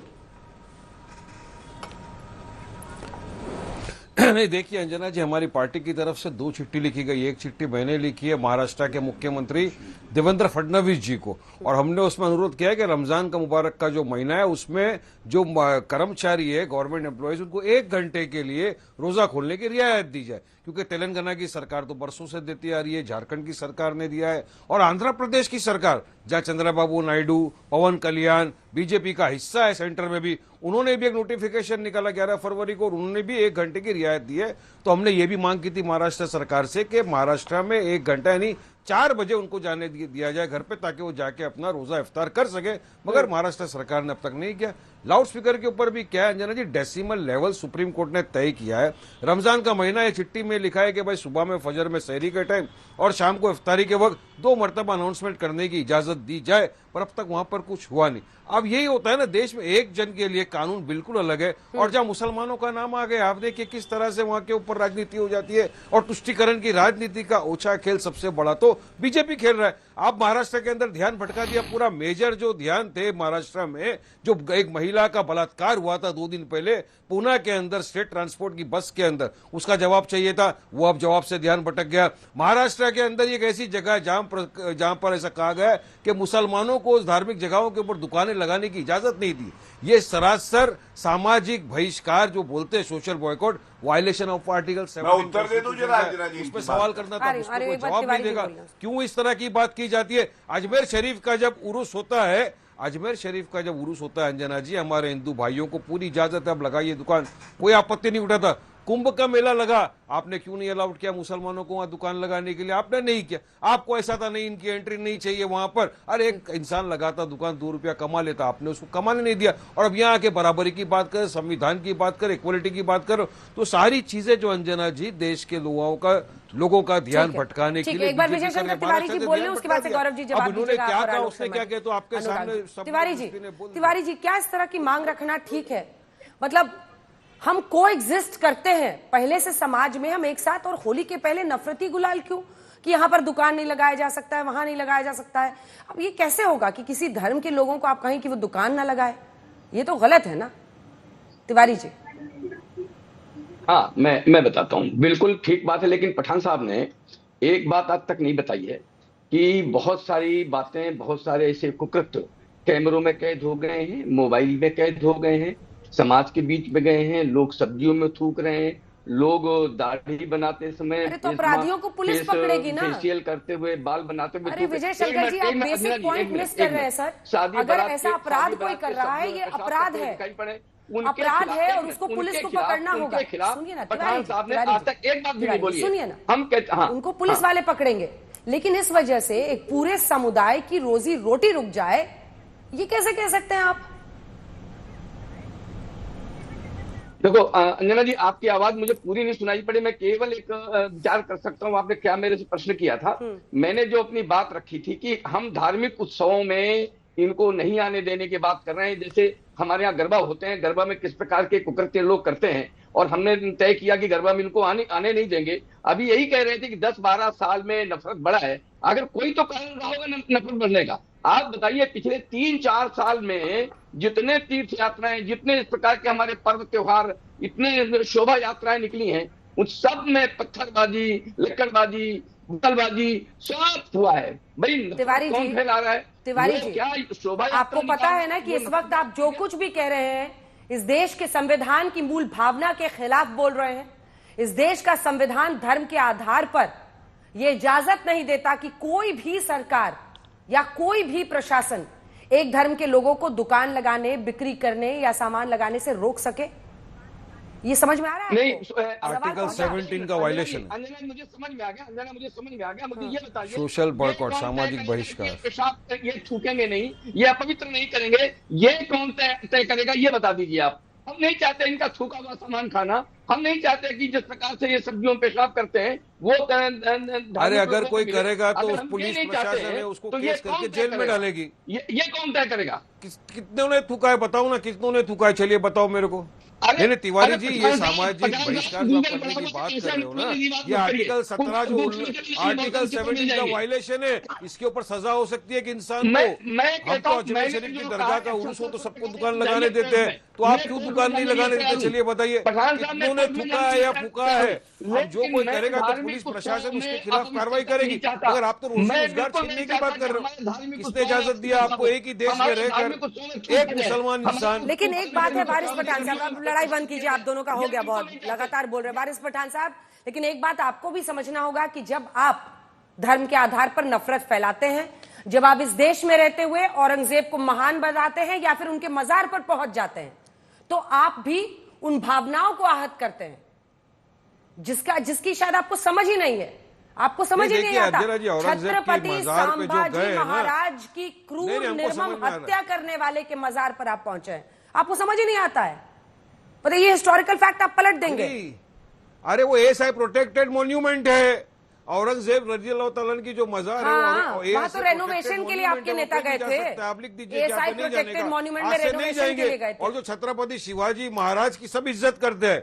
नहीं, देखिए अंजना जी, हमारी पार्टी की तरफ से 2 चिट्ठी लिखी गई। एक चिट्ठी मैंने लिखी है महाराष्ट्र के मुख्यमंत्री देवेंद्र फडणवीस जी को, और हमने उसमें अनुरोध किया है कि रमजान का मुबारक का जो महीना है, उसमें जो कर्मचारी है, गवर्नमेंट एम्प्लॉयज, उनको 1 घंटे के लिए रोजा खोलने की रियायत दी जाए, क्योंकि तेलंगाना की सरकार तो बरसों से देती आ रही है, झारखंड की सरकार ने दिया है, और आंध्र प्रदेश की सरकार, जहां चंद्रबाबू नायडू, पवन कल्याण बीजेपी का हिस्सा है सेंटर में भी, उन्होंने भी एक नोटिफिकेशन निकाला 11 फरवरी को, और उन्होंने भी 1 घंटे की रियायत दी है। तो हमने ये भी मांग की थी महाराष्ट्र सरकार से कि महाराष्ट्र में 1 घंटा यानी 4 बजे उनको जाने दिया जाए घर पे, ताकि वो जाके अपना रोजा इफ्तार कर सके, मगर महाराष्ट्र सरकार ने अब तक नहीं किया। लाउड स्पीकर के ऊपर भी क्या है अंजना जी, डेसिमल लेवल सुप्रीम कोर्ट ने तय किया है। रमजान का महीना है, चिट्ठी में लिखा है कि भाई सुबह में फजर में सहरी के टाइम और शाम को इफ्तारी के वक्त 2 मरतबा अनाउंसमेंट करने की इजाजत दी जाए, पर अब तक वहां पर कुछ हुआ नहीं। अब यही होता है ना, देश में एक जन के लिए कानून बिल्कुल अलग है, और जहां मुसलमानों का नाम आ गया, आप देखिए किस तरह से वहां के ऊपर राजनीति हो जाती है, और तुष्टीकरण की राजनीति का ओछा खेल सबसे बड़ा तो बीजेपी खेल रहा है। आप महाराष्ट्र के अंदर ध्यान भटका दिया, पूरा मेजर जो ध्यान थे महाराष्ट्र में, जो एक महिला का बलात्कार हुआ था 2 दिन पहले पूना के अंदर स्टेट ट्रांसपोर्ट की बस के अंदर, उसका जवाब चाहिए था, वो अब जवाब से ध्यान भटक गया। महाराष्ट्र के अंदर एक ऐसी जगह है जहां पर ऐसा कहा गया है कि मुसलमानों को उस धार्मिक जगहों के ऊपर दुकानें लगाने की इजाजत नहीं दी। ये सरासर सामाजिक बहिष्कार जो बोलते हैं, social boycott, violation of article 7। उत्तर दे दो जरा, उस पर सवाल करना था, उसको कोई जवाब नहीं देगा। क्यों इस तरह की बात की जाती है? अजमेर शरीफ का जब उर्स होता है, अजमेर शरीफ का जब उर्स होता है अंजना जी, हमारे हिंदू भाइयों को पूरी इजाजत है, अब लगाइए दुकान, कोई आपत्ति नहीं उठाता। कुंभ का मेला लगा, आपने क्यों नहीं अलाउड किया मुसलमानों को वहां दुकान लगाने के लिए? आपने नहीं किया, आपको ऐसा था नहीं, इनकी एंट्री नहीं चाहिए वहां पर। अरे एक इंसान लगाता दुकान, 2 रुपया कमा लेता, आपने उसको कमाने नहीं दिया। और अब यहाँ आके बराबरी की बात करें, संविधान की बात करें, इक्वलिटी की बात करो, तो सारी चीजें जो अंजना जी देश के लोगों का ध्यान भटकाने के लिए। एक बार विजय शंकर तिवारी जी बोल रहे, उसके बाद से गौरव जी जवाब उन्होंने क्या कहा, उसने क्या किया, तो आपके सामने तिवारी जी, क्या इस तरह की मांग रखना ठीक है? मतलब हम कोएग्जिस्ट करते हैं पहले से समाज में, हम एक साथ, और होली के पहले नफरती गुलाल क्यों कि यहाँ पर दुकान नहीं लगाया जा सकता है, वहां नहीं लगाया जा सकता है? अब ये कैसे होगा कि किसी धर्म के लोगों को आप कहें कि वो दुकान ना लगाए? ये तो गलत है ना तिवारी जी। हाँ, मैं बताता हूँ, बिल्कुल ठीक बात है, लेकिन पठान साहब ने एक बात आज तक नहीं बताई है कि बहुत सारी बातें, बहुत सारे ऐसे कुकृत्य कैमरों में कैद हो गए हैं, मोबाइल में कैद हो गए हैं, समाज के बीच में गए हैं, लोग सब्जियों में थूक रहे हैं, लोग दाढ़ी बनाते समय तो अपराधियों को पुलिस पकड़ेगी ना, फेशियल करते हुए, बाल बनाते हुए। अरे विजय शंकर जी, आप बेसिक पॉइंट मिस कर रहे हैं सर। अगर ऐसा अपराध कोई कर रहा है, ये अपराध है, अपराध है, और उसको पुलिस को पकड़ना होगा। सुनिए ना पठान साहब ने आज तक एक बात भी नहीं बोली। सुनिए ना, हम कहते हैं उनको पुलिस वाले पकड़ेंगे, लेकिन इस वजह से एक पूरे समुदाय की रोजी रोटी रुक जाए, ये कैसे कह सकते हैं आप? देखो अंजना जी, आपकी आवाज मुझे पूरी नहीं सुनाई पड़ी, मैं केवल एक विचार कर सकता हूँ। आपने क्या मेरे से प्रश्न किया था? मैंने जो अपनी बात रखी थी कि हम धार्मिक उत्सवों में इनको नहीं आने देने की बात कर रहे हैं। जैसे हमारे यहाँ गरबा होते हैं, गरबा में किस प्रकार के कुकृत्य लोग करते हैं, और हमने तय किया कि गरबा में इनको आने नहीं देंगे। अभी यही कह रहे थे कि 10-12 साल में नफरत बढ़ा है, अगर कोई तो कारण रहा होगा नफरत बढ़ने का। आप बताइए, पिछले 3-4 साल में जितने तीर्थ यात्राएं, जितने इस प्रकार के हमारे पर्व त्योहार, इतने शोभा यात्राएं निकली हैं, उन सब में पत्थरबाजी, लक्कड़बाजी, बुतलबाजी सब हुआ है। भाई तिवारी कौन फैला रहा है? तिवारी जी, क्या शोभा, आपको पता है ना कि इस वक्त आप जो कुछ भी कह रहे हैं, इस देश के संविधान की मूल भावना के खिलाफ बोल रहे हैं। इस देश का संविधान धर्म के आधार पर यह इजाजत नहीं देता कि कोई भी सरकार या कोई भी प्रशासन एक धर्म के लोगों को दुकान लगाने, बिक्री करने या सामान लगाने से रोक सके। ये समझ में आ रहा है? नहीं, आर्टिकल 17 का वायलेशन। अंजना मुझे समझ में आ गया, अंजना मुझे समझ में आ गया। मुझे ये बताइए, सोशल बॉयकॉट, सामाजिक बहिष्कार, पेशाब ये थूकेंगे नहीं, ये अपवित्र नहीं करेंगे, ये कौन तय करेगा? ये बता दीजिए आप। हम नहीं चाहते इनका थूका हुआ सामान खाना, हम नहीं चाहते कि जिस प्रकार से ये सब्जियों में पेशाब करते हैं वो अरे अगर कोई करेगा तो पुलिस प्रशासन है उसको केस करके जेल में डालेगी। ये कौन तय करेगा? कितनों ने थूका है बताओ ना, कितनों ने थूका है, चलिए बताओ मेरे को। नहीं तिवारी जी, ये सामाजिक बहिष्कार जो आप करने की बात कर रहे हो ना, ये आर्टिकल 17 जो आर्टिकल 17 का वायलेशन है, इसके ऊपर सजा हो सकती है कि इंसान को। हम तो अजमेर शरीफ की दरगाह का उर्स हो तो सबको दुकान लगाने देते हैं, तो आप क्यों दुकान नहीं लगाने देते? चलिए बताइए कितनों ने थूका है या फूका है? अब जो कोई करेगा तो पुलिस प्रशासन उसके खिलाफ कार्रवाई करेगी। अगर आप तो रोजगार छीनने की बात कर रहे हो, किसने इजाजत दिया आपको एक ही देश में रहकर एक मुसलमान इंसान? लेकिन एक बात है वारिस पठान साहब, लड़ाई बंद कीजिए, आप दोनों का हो गया बहुत, लगातार बोल रहे हैं वारिस पठान साहब। लेकिन एक बात आपको भी समझना होगा कि जब आप धर्म के आधार पर नफरत फैलाते हैं, जब आप इस देश में रहते हुए औरंगजेब को महान बताते हैं या फिर उनके मजार पर पहुंच जाते हैं, तो आप भी उन भावनाओं को आहत करते हैं जिसकी शायद आपको समझ ही नहीं है। आपको समझ ही नहीं आता छत्रपति संभाजी महाराज की क्रूर निर्मम हत्या करने वाले के मजार पर आप पहुंचे हैं, आपको समझ ही नहीं आता है। पता ये हिस्टोरिकल फैक्ट आप पलट देंगे। अरे वो एएसआई प्रोटेक्टेड मॉन्यूमेंट है, औरंगजेब रज़ियल्लाहु तआला की जो मजार है वहां तो रेनोवेशन के लिए आपके नेता गए थे, आप लिख दीजिए एएसआई प्रोटेक्टेड मॉन्यूमेंट में रेनोवेशन के लिए गए थे। और जो छत्रपति शिवाजी महाराज की सब इज्जत करते हैं,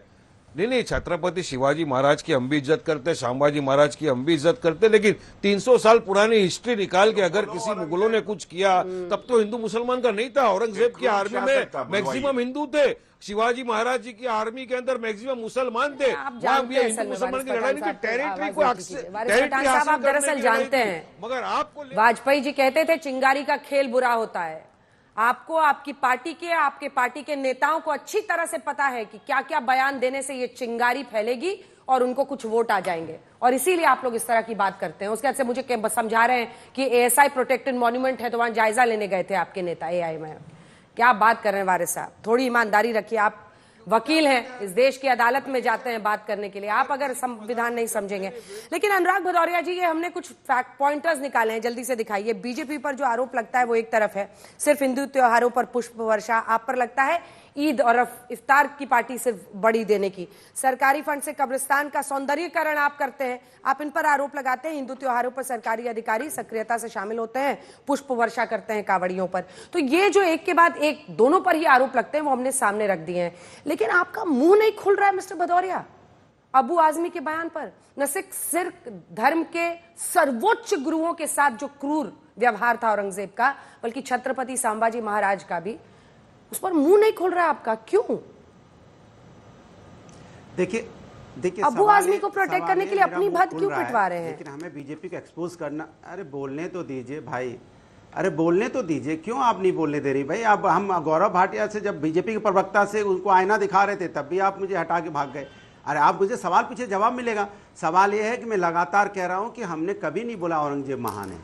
नहीं छत्रपति शिवाजी महाराज की हम भी इज्जत करते हैं, संभाजी महाराज की हम भी इज्जत करते हैं, लेकिन 300 साल पुरानी हिस्ट्री निकाल के अगर किसी मुगलों ने कुछ किया तब तो हिंदू मुसलमान का नहीं था। औरंगजेब की आर्मी में मैक्सिमम हिंदू थे, शिवाजी महाराज जी की आर्मी के अंदर मैक्सिमम मुसलमान थे। हिंदू मुसलमान की लड़ाई नहीं, टेरिटरी को आप दरअसल जानते हैं, मगर आपको वाजपेयी जी कहते थे चिंगारी का खेल बुरा होता है। आपको आपकी पार्टी के, आपके पार्टी के नेताओं को अच्छी तरह से पता है कि क्या क्या बयान देने से ये चिंगारी फैलेगी और उनको कुछ वोट आ जाएंगे, और इसीलिए आप लोग इस तरह की बात करते हैं। उसके बाद से मुझे समझा रहे हैं कि एएसआई प्रोटेक्टेड मॉन्यूमेंट है तो वहां जायजा लेने गए थे आपके नेता एआई में। क्या बात कर रहे हैं वारिस साहब, थोड़ी ईमानदारी रखिए। आप वकील हैं, इस देश की अदालत में जाते हैं बात करने के लिए, आप अगर संविधान नहीं समझेंगे। लेकिन अनुराग भदौरिया जी, ये हमने कुछ फैक्ट पॉइंटर्स निकाले हैं, जल्दी से दिखाइए। बीजेपी पर जो आरोप लगता है वो एक तरफ है, सिर्फ हिंदू त्योहारों पर पुष्प वर्षा। आप पर लगता है ईद और इफ्तार की पार्टी सिर्फ बड़ी देने की। सरकारी फंड से कब्रिस्तान का सौंदर्यीकरण आप करते हैं, आप इन पर आरोप लगाते हैं। हिंदू त्योहारों पर सरकारी अधिकारी सक्रियता से शामिल होते हैं, पुष्प वर्षा करते हैं कांवड़ियों पर। तो ये जो एक के बाद एक दोनों पर ही आरोप लगते हैं वो हमने सामने रख दिए हैं। लेकिन आपका मुंह नहीं खुल रहा है मिस्टर भदौरिया अबू आजमी के बयान पर। न सिर्फ धर्म के सर्वोच्च गुरुओं के साथ जो क्रूर व्यवहार था औरंगजेब का, बल्कि छत्रपति संभाजी महाराज का भी, उस पर मुंह नहीं खुल रहा आपका, क्यों? देखिए अबू आजमी को प्रोटेक्ट करने के लिए अपनी बात क्यों पिटवा रहे हैं? लेकिन हमें बीजेपी को एक्सपोज करना, अरे बोलने तो दीजिए भाई, अरे बोलने तो दीजिए, क्यों आप नहीं बोलने दे रही भाई? अब हम गौरव भाटिया से जब बीजेपी के प्रवक्ता से उनको आईना दिखा रहे थे तब भी आप मुझे हटा के भाग गए। अरे आप मुझे सवाल पूछे, जवाब मिलेगा। सवाल यह है कि मैं लगातार कह रहा हूं कि हमने कभी नहीं बोला औरंगजेब महान है,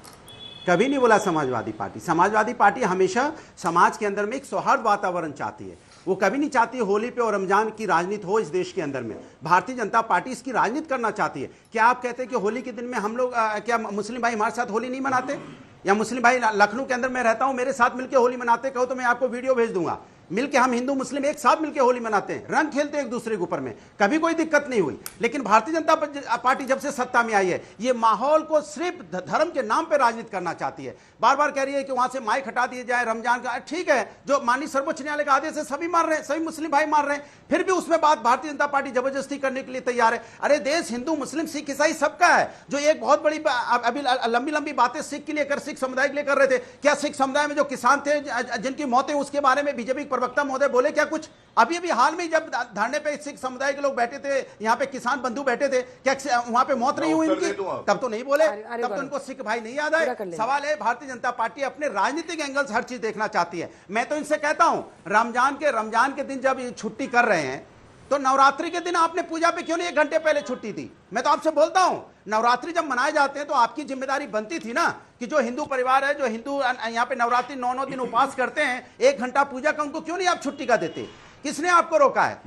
कभी नहीं बोला समाजवादी पार्टी। समाजवादी पार्टी हमेशा समाज के अंदर में एक सौहार्द वातावरण चाहती है, वो कभी नहीं चाहती होली पे और रमजान की राजनीति हो इस देश के अंदर में। भारतीय जनता पार्टी इसकी राजनीति करना चाहती है। क्या आप कहते हैं कि होली के दिन में हम लोग क्या मुस्लिम भाई हमारे साथ होली नहीं मनाते? या मुस्लिम भाई लखनऊ के अंदर मैं रहता हूं, मेरे साथ मिलकर होली मनाते कहो तो मैं आपको वीडियो भेज दूंगा। मिलके हम हिंदू मुस्लिम एक साथ मिलके होली मनाते हैं, रंग खेलते हैं एक दूसरे के ऊपर में, कभी कोई दिक्कत नहीं हुई। लेकिन भारतीय जनता पार्टी जब से सत्ता में आई है, ये माहौल को सिर्फ धर्म के नाम पे राजनीति करना चाहती है। बार बार कह रही है कि वहां से माइक हटा दिए जाए रमजान का। ठीक है, जो माननीय सर्वोच्च न्यायालय का आदेश है सभी मार रहे हैं, सभी मुस्लिम भाई मार रहे हैं, फिर भी उसमें बात भारतीय जनता पार्टी जबरदस्ती करने के लिए तैयार है। अरे देश हिंदू मुस्लिम सिख ईसाई सबका है। जो एक बहुत बड़ी अभी लंबी लंबी बातें सिख के लिए कर, सिख समुदाय के लिए कर रहे थे, क्या सिख समुदाय में जो किसान थे जिनकी मौतें, उसके बारे में बीजेपी प्रवक्ता महोदय बोले क्या कुछ? अभी हाल में जब धरने पे सिख समुदाय के लोग बैठे थे, यहाँ पे किसान बंधु बैठे थे, क्या वहां पे मौत नहीं हुई इनकी? तब तो नहीं बोले, तब तो उनको सिख भाई नहीं याद आए। सवाल है, भारतीय जनता पार्टी अपने राजनीतिक एंगल से हर चीज देखना चाहती है। मैं तो इनसे कहता हूं, रमजान के दिन जब ये छुट्टी कर रहे हैं तो नवरात्रि के दिन आपने पूजा पे क्यों नहीं 1 घंटे पहले छुट्टी दी? मैं तो आपसे बोलता हूं, नवरात्रि जब मनाए जाते हैं तो आपकी जिम्मेदारी बनती थी ना कि जो हिंदू परिवार है, जो हिंदू यहाँ पे नवरात्रि 9 दिन उपवास करते हैं, 1 घंटा पूजा का, उनको क्यों नहीं आप छुट्टी का देते? किसने आपको रोका है?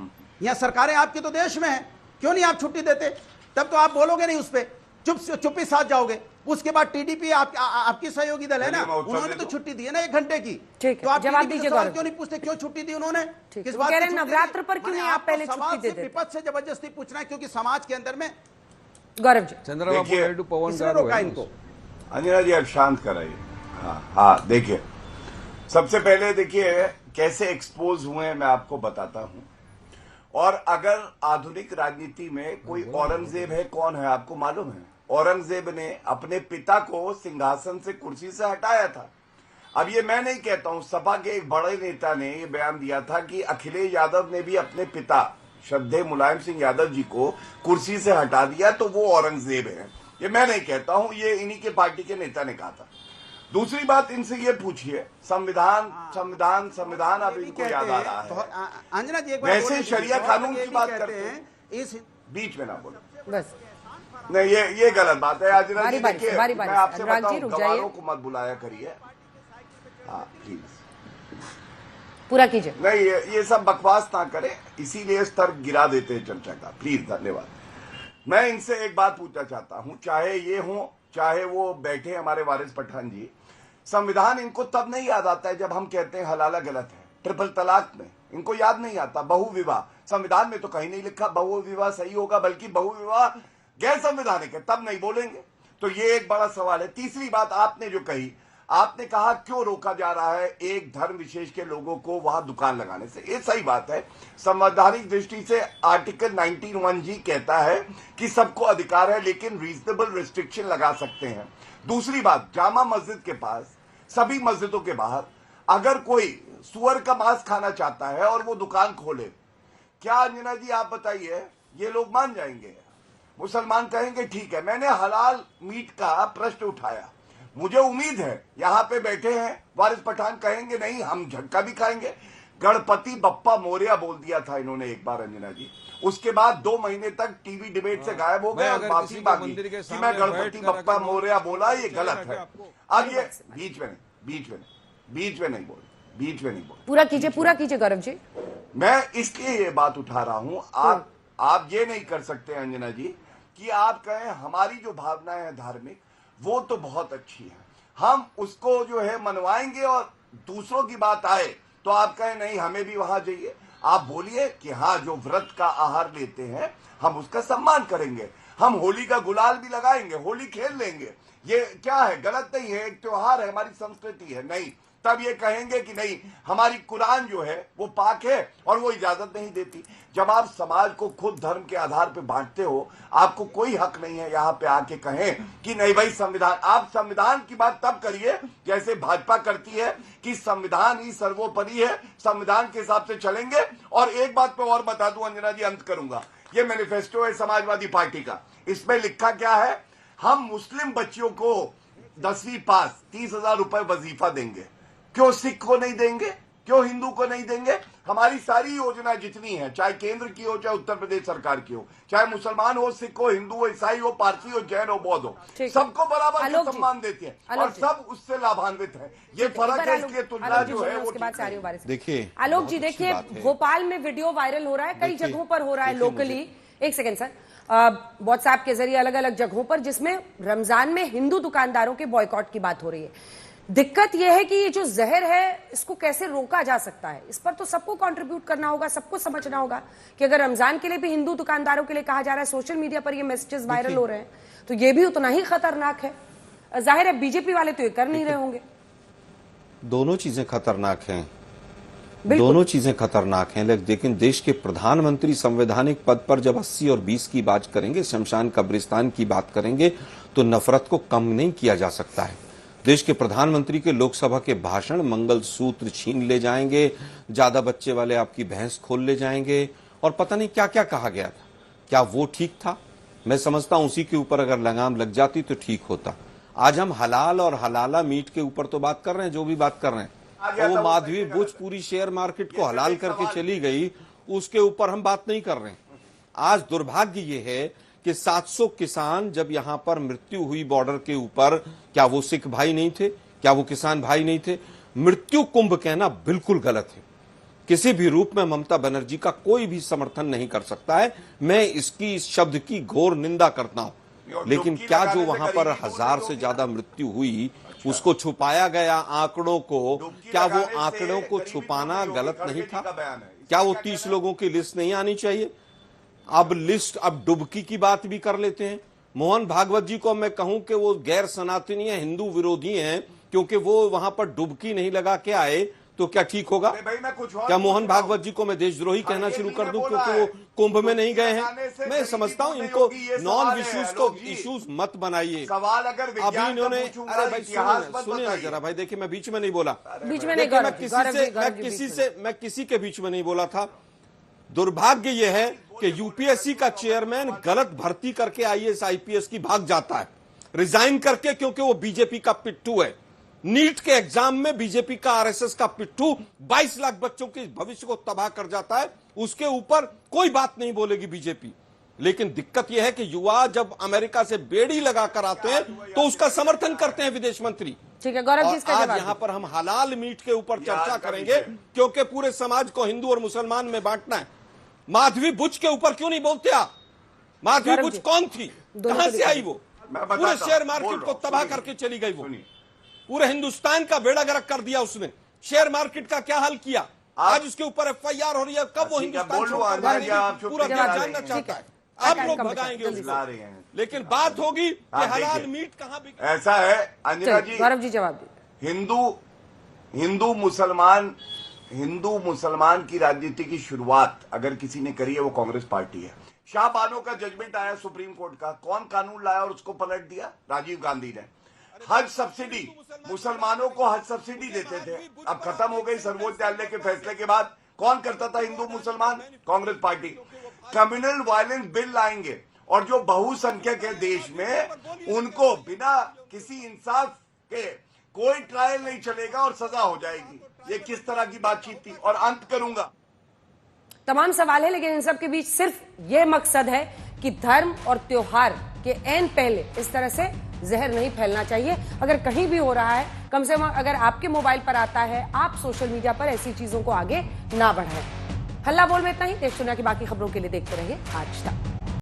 यहाँ सरकारें आपकी तो देश में है, क्यों नहीं आप छुट्टी देते? तब तो आप बोलोगे नहीं उस पर, चुप्पी साथ जाओगे। उसके बाद टीडीपी आपकी सहयोगी दल है ना, उन्होंने तो छुट्टी दी है ना 1 घंटे की। ठीक तो आप जवाब दीजिए, दीजिए। क्यों नहीं पूछते क्यों छुट्टी दी उन्होंने? किस बात की नवरात्र पर क्यों नहीं आप पहले छुट्टी देते? विपक्ष से जबरदस्ती पूछना है क्योंकि समाज के अंदर में। गौरव जी, चंद्रबाबू नायडू पवन किसने रोका इनको? अंजना जी आप शांत कराइए। हाँ देखिए, सबसे पहले देखिए कैसे एक्सपोज हुए हैं मैं आपको बताता हूं। और अगर आधुनिक राजनीति में कोई औरंगजेब है, कौन है आपको मालूम है? औरंगजेब ने अपने पिता को सिंहासन से, कुर्सी से हटाया था। अब ये मैं नहीं कहता हूं, सपा के एक बड़े नेता ने ये बयान दिया था कि अखिलेश यादव ने भी अपने पिता श्रद्धेय मुलायम सिंह यादव जी को कुर्सी से हटा दिया तो वो औरंगजेब है। ये मैं नहीं कहता हूं, ये इन्हीं के पार्टी के नेता ने कहा था। दूसरी बात, इनसे ये पूछिए संविधान संविधान संविधान अब इनको याद आ रहा है। अंजना जी वैसे शरिया कानून की बात करते हैं, इस बीच में ना बोलो बस। नहीं, ये गलत बात है। आज बारी बारी से, बारी बारी मैं आपसे अनुराग जी, बताऊं, रुक जाइए। गवारों को मत बुलाया करिए। हाँ प्लीज पूरा कीजिए। नहीं, ये सब बकवास ना करें, इसीलिए स्तर गिरा देते हैं चर्चा का। प्लीज धन्यवाद। मैं इनसे एक बात पूछना चाहता हूं, चाहे ये हो चाहे वो बैठे हमारे वारिस पठान जी, संविधान इनको तब नहीं याद आता है जब हम कहते हैं हलाला गलत है। ट्रिपल तलाक में इनको याद नहीं आता। बहु विवाह संविधान में तो कहीं नहीं लिखा बहु विवाह सही होगा, बल्कि बहु विवाह गैर संवैधानिक है, तब नहीं बोलेंगे। तो ये एक बड़ा सवाल है। तीसरी बात आपने जो कही, आपने कहा क्यों रोका जा रहा है एक धर्म विशेष के लोगों को वहां दुकान लगाने से। ये सही बात है। संवैधानिक दृष्टि से आर्टिकल 19(1) कहता है कि सबको अधिकार है, लेकिन रीजनेबल रिस्ट्रिक्शन लगा सकते हैं। दूसरी बात, जामा मस्जिद के पास, सभी मस्जिदों के बाहर अगर कोई सुअर का मांस खाना चाहता है और वो दुकान खोले, क्या अंजना जी आप बताइए, ये लोग मान जाएंगे? मुसलमान कहेंगे ठीक है। मैंने हलाल मीट का प्रश्न उठाया, मुझे उम्मीद है यहाँ पे बैठे हैं वारिस पठान कहेंगे नहीं हम झटका भी खाएंगे। गणपति बप्पा मोरिया बोल दिया था इन्होंने एक बार अंजना जी, उसके बाद 2 महीने तक टीवी डिबेट से गायब हो गए और माफी मांगी कि मैं गणपति बप्पा मोरिया बोला, ये गलत है। अब ये बीच में नहीं बोल। पूरा कीजिए गौरव जी। मैं इसलिए ये बात उठा रहा हूं, आप ये नहीं कर सकते अंजना जी कि आप कहें हमारी जो भावनाएं हैं धार्मिक वो तो बहुत अच्छी है, हम उसको जो है मनवाएंगे, और दूसरों की बात आए तो आप कहें नहीं हमें भी वहां जाइए। आप बोलिए कि हाँ जो व्रत का आहार लेते हैं हम उसका सम्मान करेंगे, हम होली का गुलाल भी लगाएंगे, होली खेल लेंगे, ये क्या है? गलत नहीं है, एक त्योहार है, हमारी संस्कृति है। नहीं, तब ये कहेंगे कि नहीं हमारी कुरान जो है वो पाक है और वो इजाजत नहीं देती। जब आप समाज को खुद धर्म के आधार पे बांटते हो, आपको कोई हक नहीं है यहाँ पे आके कहें कि नहीं भाई संविधान। आप संविधान की बात तब करिए जैसे भाजपा करती है कि संविधान ही सर्वोपरि है, संविधान के हिसाब से चलेंगे। और एक बात पे और बता दूं अंजना जी, अंत करूंगा, ये मैनिफेस्टो है समाजवादी पार्टी का, इसमें लिखा क्या है? हम मुस्लिम बच्चियों को 10वीं पास 30,000 रुपए वजीफा देंगे। क्यों सिख को नहीं देंगे? क्यों हिंदू को नहीं देंगे? हमारी सारी योजना जितनी है, चाहे केंद्र की हो चाहे उत्तर प्रदेश सरकार की हो, चाहे मुसलमान हो, सिख हो, हिंदू हो, ईसाई हो, पारसी हो, जैन हो, बौद्ध हो, सबको बराबर का सम्मान देती है और सब उससे लाभान्वित है। ये फर्क है, इसलिए तुलना जो है वो देखिए। आलोक जी देखिए, भोपाल में वीडियो वायरल हो रहा है, कई जगहों पर हो रहा है लोकली। एक सेकेंड सर, व्हाट्सएप के जरिए अलग अलग जगहों पर, जिसमें रमजान में हिंदू दुकानदारों के बॉयकॉट की बात हो रही है। दिक्कत यह है कि ये जो जहर है इसको कैसे रोका जा सकता है, इस पर तो सबको कंट्रीब्यूट करना होगा, सबको समझना होगा कि अगर रमजान के लिए भी हिंदू दुकानदारों के लिए कहा जा रहा है, सोशल मीडिया पर ये मैसेजेस वायरल हो रहे हैं, तो ये भी उतना ही खतरनाक है। जाहिर है बीजेपी वाले तो ये कर नहीं रहे होंगे। दोनों चीजें खतरनाक हैं, दोनों चीजें खतरनाक हैं। लेकिन देश के प्रधानमंत्री संवैधानिक पद पर जब 80 और 20 की बात करेंगे, शमशान कब्रिस्तान की बात करेंगे, तो नफरत को कम नहीं किया जा सकता है। देश के प्रधानमंत्री के लोकसभा के भाषण मंगल सूत्र छीन ले जाएंगे, ज्यादा बच्चे वाले आपकी भैंस खोल ले जाएंगे, और पता नहीं क्या क्या कहा गया था। क्या वो ठीक था? मैं समझता हूं उसी के ऊपर अगर लगाम लग जाती तो ठीक होता। आज हम हलाल और हलाला मीट के ऊपर तो बात कर रहे हैं, जो भी बात कर रहे हैं, वो माधवी बुच पूरी शेयर मार्केट को हलाल करके चली गई, उसके ऊपर हम बात नहीं कर रहे हैं। आज दुर्भाग्य ये है कि 700 किसान जब यहां पर मृत्यु हुई बॉर्डर के ऊपर, क्या वो सिख भाई नहीं थे? क्या वो किसान भाई नहीं थे? मृत्यु कुंभ कहना बिल्कुल गलत है। किसी भी रूप में ममता बनर्जी का कोई भी समर्थन नहीं कर सकता है। मैं इस शब्द की घोर निंदा करता हूं। लेकिन क्या जो वहां पर 1000 से ज्यादा मृत्यु हुई उसको छुपाया गया आंकड़ों को, क्या वो आंकड़ों को छुपाना गलत नहीं था? क्या वो 30 लोगों की लिस्ट नहीं आनी चाहिए? अब डुबकी की बात भी कर लेते हैं। मोहन भागवत जी को मैं कहूं कि वो गैर सनातनी है, हिंदू विरोधी हैं, क्योंकि वो वहां पर डुबकी नहीं लगा के आए, तो क्या ठीक होगा? क्या मोहन भागवत जी को मैं देशद्रोही कहना शुरू कर दूं क्योंकि वो कुंभ में नहीं गए हैं? मैं समझता हूं इनको नॉन इश्यूज को इश्यूज मत बनाइए। अभी इन्होंने, अरे भाई सुनिए ना जरा भाई, देखिए मैं बीच में नहीं बोला, मैं किसी के बीच में नहीं बोला था। दुर्भाग्य यह है कि यूपीएससी का चेयरमैन गलत भर्ती करके आईएएस आईपीएस की भाग जाता है, रिजाइन करके, क्योंकि वो बीजेपी का पिट्ठू है। नीट के एग्जाम में बीजेपी का आरएसएस का पिट्ठू 22 लाख बच्चों के भविष्य को तबाह कर जाता है, उसके ऊपर कोई बात नहीं बोलेगी बीजेपी। लेकिन दिक्कत यह है कि युवा जब अमेरिका से बेड़ी लगाकर आते हैं तो उसका समर्थन करते हैं विदेश मंत्री। ठीक है गौरव जी, आज यहाँ पर हम हलाल मीट के ऊपर चर्चा करेंगे क्योंकि पूरे समाज को हिंदू और मुसलमान में बांटना है। माधवी बुच के ऊपर क्यों नहीं बोलते आप? माधवी बुच कौन थी, कहां से आई? वो पूरे शेयर मार्केट को तबाह करके चली गई। वो पूरे हिंदुस्तान का बेड़ा गर्क कर दिया उसने। शेयर मार्केट का क्या हाल किया? आज उसके ऊपर एफआईआर हो रही है। कब वो हिंदुस्तान पूरा जानना चाहता है। आप लोग भगाएंगे उसको, लेकिन बात होगी कि हलाल मीट कहां बिक। ऐसा है अंजना जी, गौरव जी जवाब दीजिए। हिंदू मुसलमान की राजनीति की शुरुआत अगर किसी ने करी है वो कांग्रेस पार्टी है। शाहबानो का जजमेंट आया सुप्रीम कोर्ट का, कौन कानून लाया और उसको पलट दिया? राजीव गांधी ने। हज सब्सिडी, मुसलमानों को हज सब्सिडी देते थे, अब खत्म हो गई सर्वोच्च न्यायालय के फैसले के बाद। कौन करता था हिंदू मुसलमान? Congress party. Communal violence bill लाएंगे और जो बहुसंख्यक है देश में उनको बिना किसी इंसाफ के कोई ट्रायल नहीं चलेगा और सजा हो जाएगी। ये किस तरह की बातचीत थी? और अंत करूंगा, तमाम सवाल है, लेकिन इन सब के बीच सिर्फ ये मकसद है कि धर्म और त्योहार के ऐन पहले इस तरह से जहर नहीं फैलना चाहिए। अगर कहीं भी हो रहा है, कम से कम अगर आपके मोबाइल पर आता है, आप सोशल मीडिया पर ऐसी चीजों को आगे ना बढ़ाएं। हल्ला बोल में इतना ही। देश दुनिया की बाकी खबरों के लिए देखते रहिए आज तक।